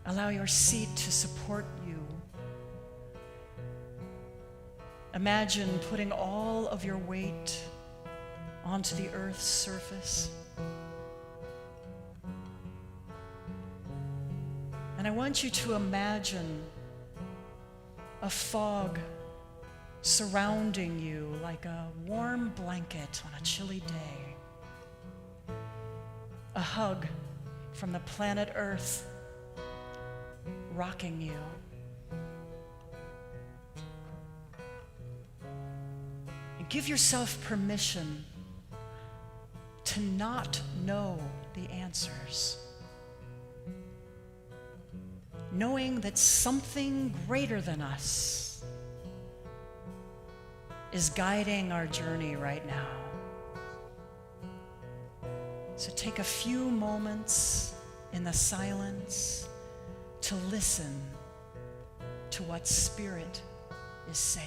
Allow your seat to support you. Imagine putting all of your weight onto the earth's surface. And I want you to imagine a fog surrounding you like a warm blanket on a chilly day. A hug from the planet Earth rocking you. And give yourself permission to not know the answers. Knowing that something greater than us is guiding our journey right now. So take a few moments in the silence to listen to what Spirit is saying.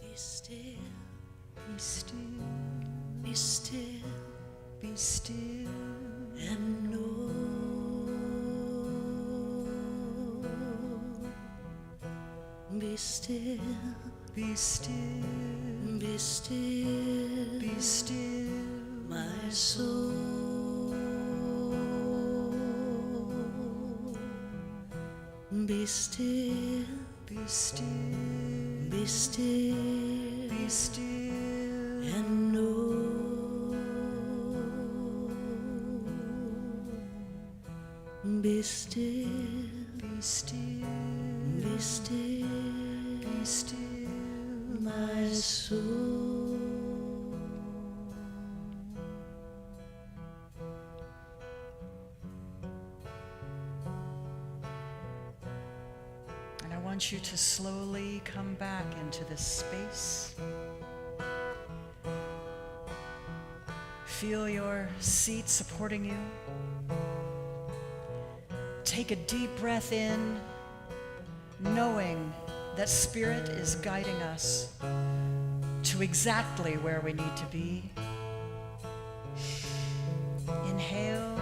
Be still, Be still, be still, be still, and know. Be still, be still, be still, be still, my soul. Be still, be still, be still, be still, and know. Be still, be still, be still, be still, my soul. And I want you to slowly come back into this space. Feel your seat supporting you. Take a deep breath in, knowing that Spirit is guiding us to exactly where we need to be. Inhale,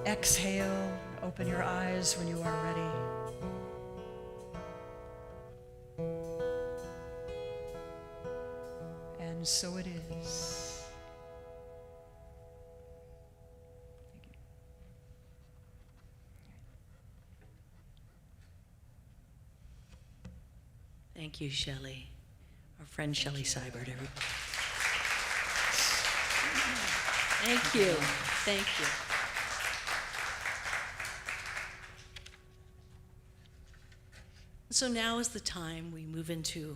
exhale, open your eyes when you are ready. And so it Thank you, Chelley. Our friend Chelley Seibert, everybody. Thank you. Thank you. So now is the time we move into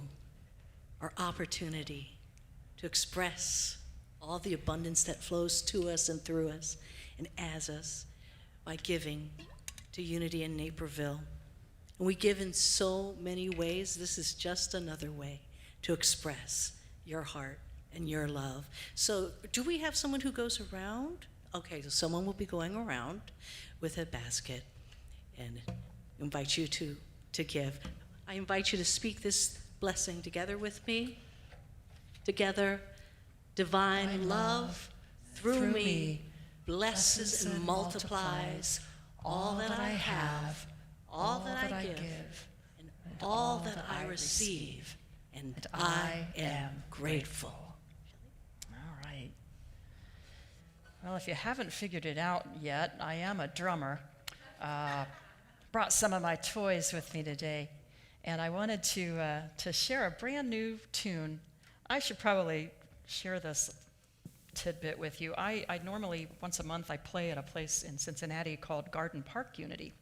our opportunity to express all the abundance that flows to us and through us and as us by giving to Unity in Naperville. And we give in so many ways. This is just another way to express your heart and your love. So do we have someone who goes around? Okay, so someone will be going around with a basket and invite you to give. I invite you to speak this blessing together with me. Together, divine love through me blesses and multiplies all that I have, all that I give, and all that I receive, and I am grateful. All right. Well, if you haven't figured it out yet, I am a drummer. Brought some of my toys with me today, and I wanted to share a brand new tune. I should probably share this tidbit with you. I normally, once a month, I play at a place in Cincinnati called Garden Park Unity.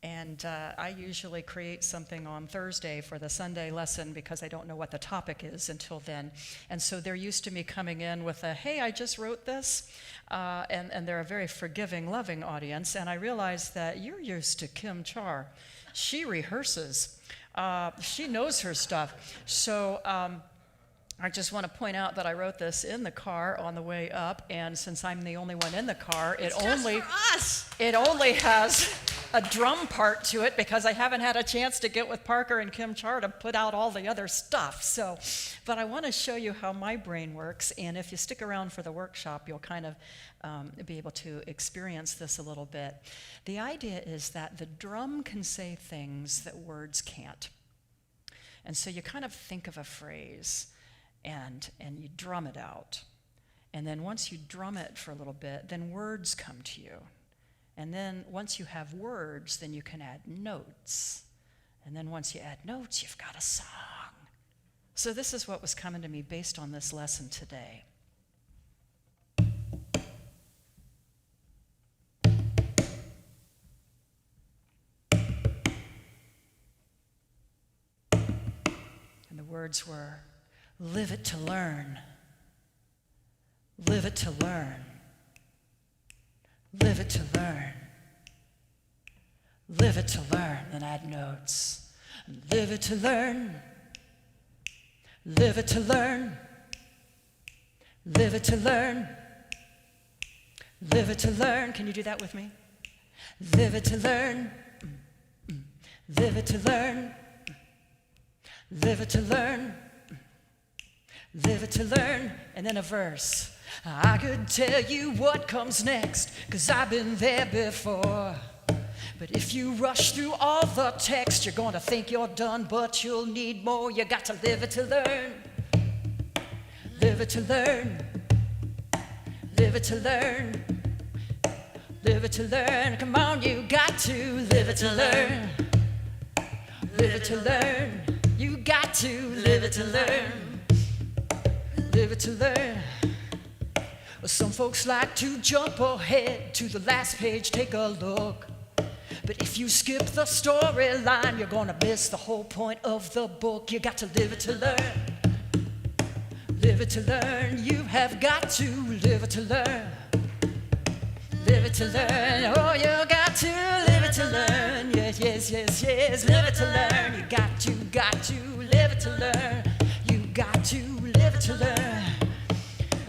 And I usually create something on Thursday for the Sunday lesson because I don't know what the topic is until then. And so they're used to me coming in with a, hey, I just wrote this. And they're a very forgiving, loving audience. And I realized that you're used to Kim Char. She rehearses. She knows her stuff. So I just want to point out that I wrote this in the car on the way up, and since I'm the only one in the car, it only has a drum part to it because I haven't had a chance to get with Parker and Kim Char to put out all the other stuff. So, but I want to show you how my brain works, and if you stick around for the workshop, you'll kind of be able to experience this a little bit. The idea is that the drum can say things that words can't. And so you kind of think of a phrase, and you drum it out. And then once you drum it for a little bit, then words come to you. And then once you have words, then you can add notes. And then once you add notes, you've got a song. So this is what was coming to me based on this lesson today. And the words were, live it to learn. Live it to learn. Live it to learn. Live it to learn. Then add notes. Live it to learn. Live it to learn. Live it to learn. Live it to learn. Can you do that with me? Live it to learn. Live it to learn. Live it to learn. Live it to learn, and then a verse. I could tell you what comes next, 'cause I've been there before. But if you rush through all the text, you're gonna think you're done, but you'll need more. You got to live it to learn. Live it to learn. Live it to learn. Live it to learn. Come on, you got to live it to learn. Live it to learn. You got to live it to learn. Live it to learn. Well, some folks like to jump ahead to the last page, take a look. But if you skip the storyline, you're gonna miss the whole point of the book. You got to live it to learn. Live it to learn. You have got to live it to learn. Live it to learn. Oh, you got to live it to learn. Yes, yes, yes, yes. Live it to learn. You got to live it to learn. You got to live it to learn.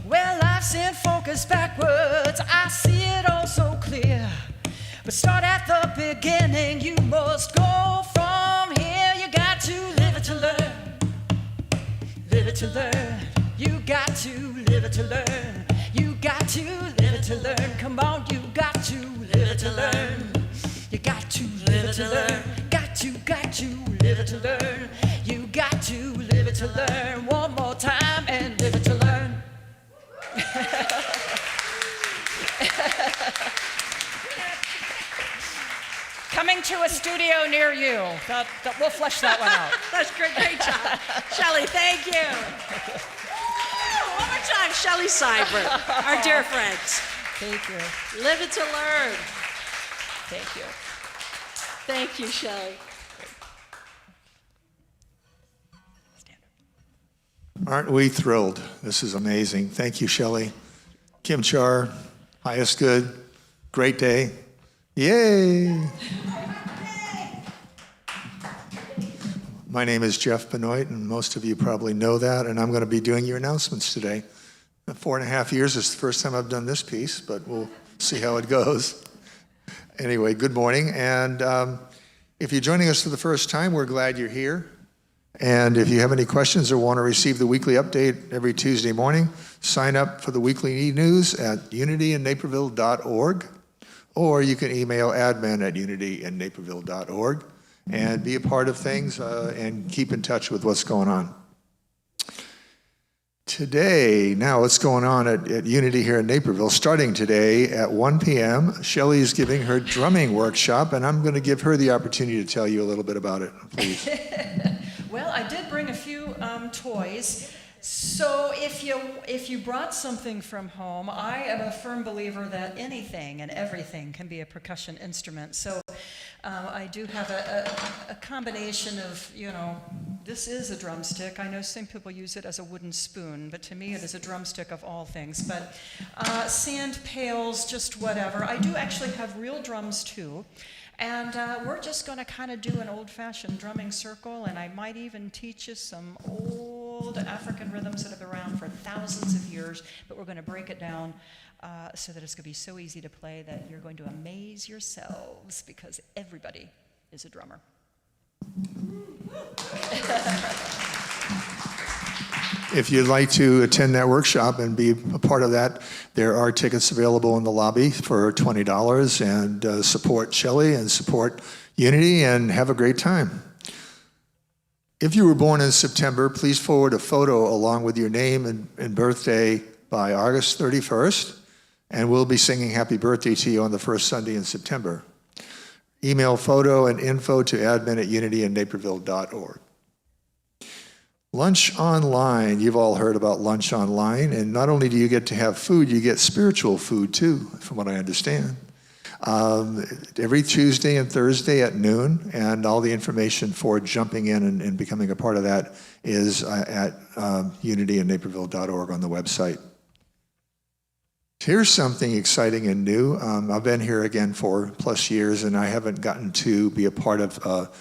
Well, I've seen focus backwards. I see it all so clear. But start at the beginning. You must go from here. You got to live it to learn. Live it to learn. You got to live it to learn. You got to live it to learn. Come on, you got to live it to learn. You got to live it to learn. Got to live it to learn. You got to live it to learn. One more time and live it to learn. Come Coming to a studio near you. We'll flesh that one out. That's great. Great job. Chelley, thank you. One more time, Chelley Seibert, our dear friends. Thank you. Live it to learn. Thank you. Thank you, Chelley. Aren't we thrilled? This is amazing. Thank you, Chelley. Kim Char, highest good, great day. Yay! My name is Jeff Benoit, and most of you probably know that, and I'm going to be doing your announcements today. 4.5 years is the first time I've done this piece, but we'll see how it goes. Anyway, good morning, and if you're joining us for the first time, we're glad you're here. And if you have any questions or want to receive the weekly update every Tuesday morning, sign up for the weekly e-news at unityinnaperville.org, or you can email admin@unityinnaperville.org and be a part of things and keep in touch with what's going on. Today, now what's going on at Unity here in Naperville, starting today at 1 p.m., Chelley is giving her drumming workshop, and I'm going to give her the opportunity to tell you a little bit about it, please. Well, I did bring a few toys. So if you brought something from home, I am a firm believer that anything and everything can be a percussion instrument. So I do have a combination of, this is a drumstick. I know some people use it as a wooden spoon, but to me it is a drumstick of all things. But sand pails, just whatever. I do actually have real drums too. And we're just going to kind of do an old-fashioned drumming circle, and I might even teach you some old African rhythms that have been around for thousands of years, but we're going to break it down so that it's going to be so easy to play that you're going to amaze yourselves, because everybody is a drummer. If you'd like to attend that workshop and be a part of that, there are tickets available in the lobby for $20, and support Chelley and support Unity and have a great time. If you were born in September, please forward a photo along with your name and birthday by August 31st, and we'll be singing happy birthday to you on the first Sunday in September. Email photo and info to admin@unityinnaperville.org. Lunch Online, you've all heard about Lunch Online, and not only do you get to have food, you get spiritual food too, from what I understand. Every Tuesday and Thursday at noon, and all the information for jumping in and becoming a part of that is at unityinnaperville.org on the website. Here's something exciting and new. I've been here again 4+ years, and I haven't gotten to be a part of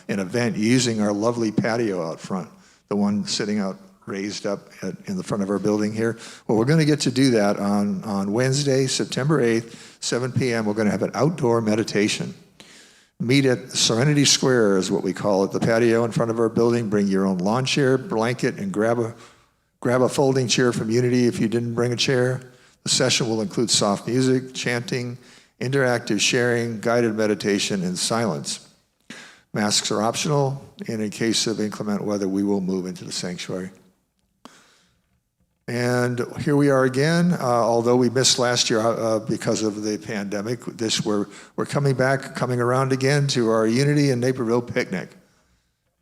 an event using our lovely patio out front. The one sitting out raised up in the front of our building here. Well, we're going to get to do that on Wednesday, September 8th, 7 p.m. We're going to have an outdoor meditation. Meet at Serenity Square is what we call it, the patio in front of our building. Bring your own lawn chair, blanket, and grab a folding chair from Unity if you didn't bring a chair. The session will include soft music, chanting, interactive sharing, guided meditation, and silence. Masks are optional, and in case of inclement weather, we will move into the sanctuary. And here we are again. Although we missed last year because of the pandemic, we're coming around again to our Unity in Naperville picnic.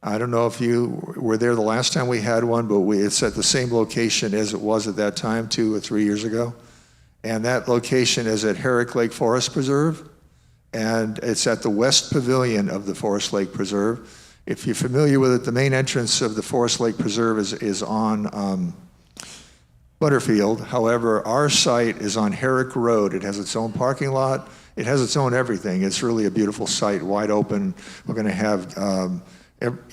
I don't know if you were there the last time we had one, but it's at the same location as it was at that time 2 or 3 years ago. And that location is at Herrick Lake Forest Preserve. And it's at the West Pavilion of the Forest Lake Preserve. If you're familiar with it, the main entrance of the Forest Lake Preserve is on Butterfield. However, our site is on Herrick Road. It has its own parking lot. It has its own everything. It's really a beautiful site, wide open. We're going to have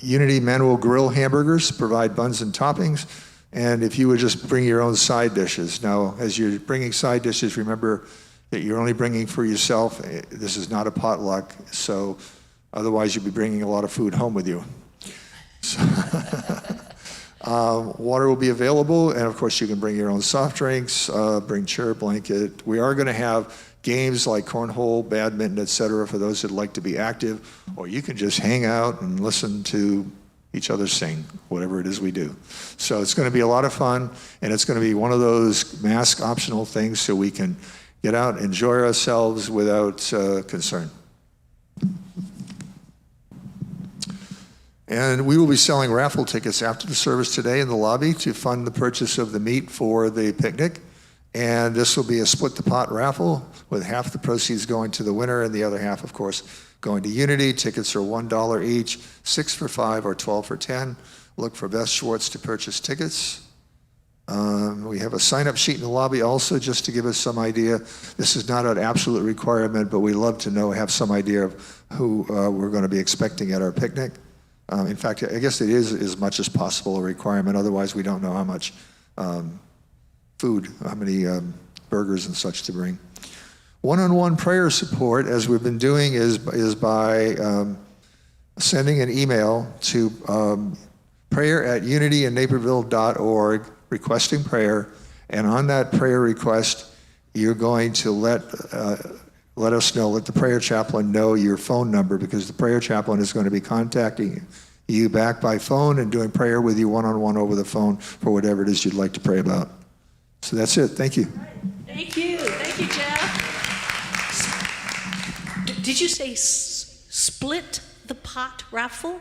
Unity Manual Grill hamburgers, provide buns and toppings. And if you would just bring your own side dishes. Now, as you're bringing side dishes, remember that you're only bringing for yourself. This is not a potluck, so otherwise you'd be bringing a lot of food home with you. So, water will be available, and of course you can bring your own soft drinks, bring chair, blanket. We are going to have games like cornhole, badminton, etc. for those that like to be active, or you can just hang out and listen to each other sing, whatever it is we do. So it's going to be a lot of fun, and it's going to be one of those mask optional things so we can get out, enjoy ourselves without concern. And we will be selling raffle tickets after the service today in the lobby to fund the purchase of the meat for the picnic. And this will be a split the pot raffle with half the proceeds going to the winner and the other half, of course, going to Unity. Tickets are $1 each, 6 for $5 or 12 for $10. Look for Beth Schwartz to purchase tickets. We have a sign-up sheet in the lobby also, just to give us some idea. This is not an absolute requirement, but we love to have some idea of who we're going to be expecting at our picnic. In fact, I guess it is as much as possible a requirement. Otherwise, we don't know how much food, how many burgers and such to bring. One-on-one prayer support, as we've been doing, is by sending an email to prayer@unityandnaperville.org requesting prayer, and on that prayer request, you're going to let us know, let the prayer chaplain know your phone number, because the prayer chaplain is going to be contacting you back by phone and doing prayer with you one-on-one over the phone for whatever it is you'd like to pray about. So that's it. Thank you. Thank you. Thank you, Jeff. Did you say split the pot raffle?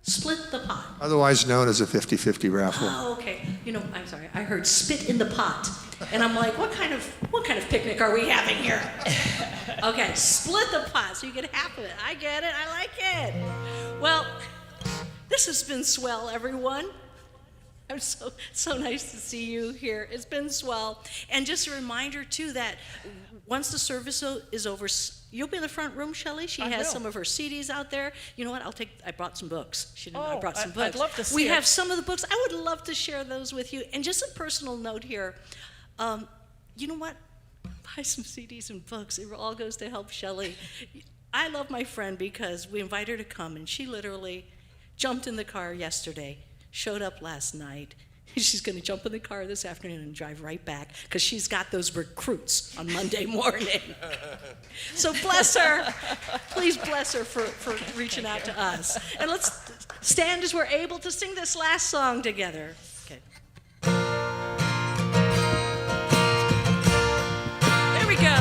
Split the pot. Otherwise known as a 50-50 raffle. Oh, okay. You know, I'm sorry. I heard spit in the pot, and I'm like, what kind of picnic are we having here? Okay, split the pot so you get half of it. I get it. I like it. Well, this has been swell, everyone. I'm so nice to see you here. It's been swell. And just a reminder, too, that once the service is over, you'll be in the front room, Chelley. She has some of her CDs out there. You know what? I brought some books. She didn't know I brought some books. I'd love to see We it. have some of the books. I would love to share those with you. And just a personal note here. You know what? Buy some CDs and books. It all goes to help Chelley. I love my friend because we invited her to come, and she literally jumped in the car yesterday, showed up last night. She's going to jump in the car this afternoon and drive right back because she's got those recruits on Monday morning. So bless her. Please bless her for reaching out to us. And let's stand as we're able to sing this last song together. Okay. Here we go.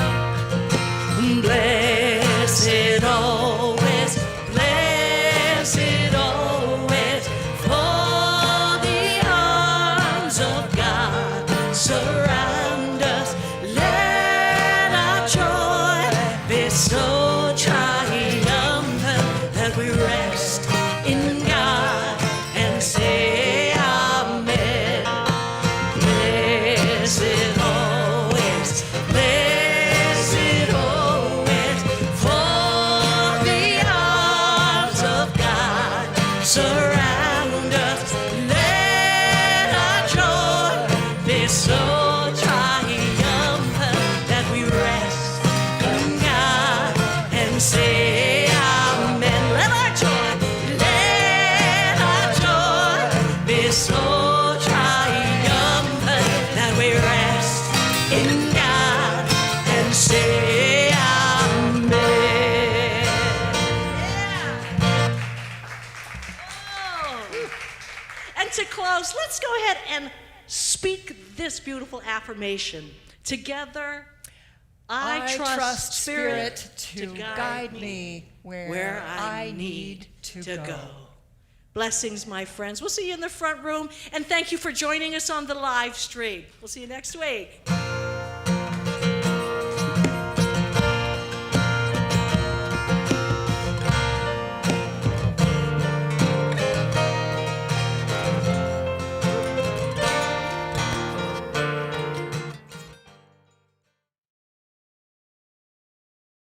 Blessed always, blessed always, for the arms of God surround us. Let our joy be so triumphant that we rest in God and say amen. Blessed always, blessed always, for the arms of God surround us. Let our joy be so triumphant that we rest in God and say amen. Let our joy be so triumphant that we rest in God and say amen. Oh. And to close, let's go ahead and speak this beautiful affirmation. Together, I trust Spirit to guide me where I need to go. Blessings, my friends. We'll see you in the front room, and thank you for joining us on the live stream. We'll see you next week.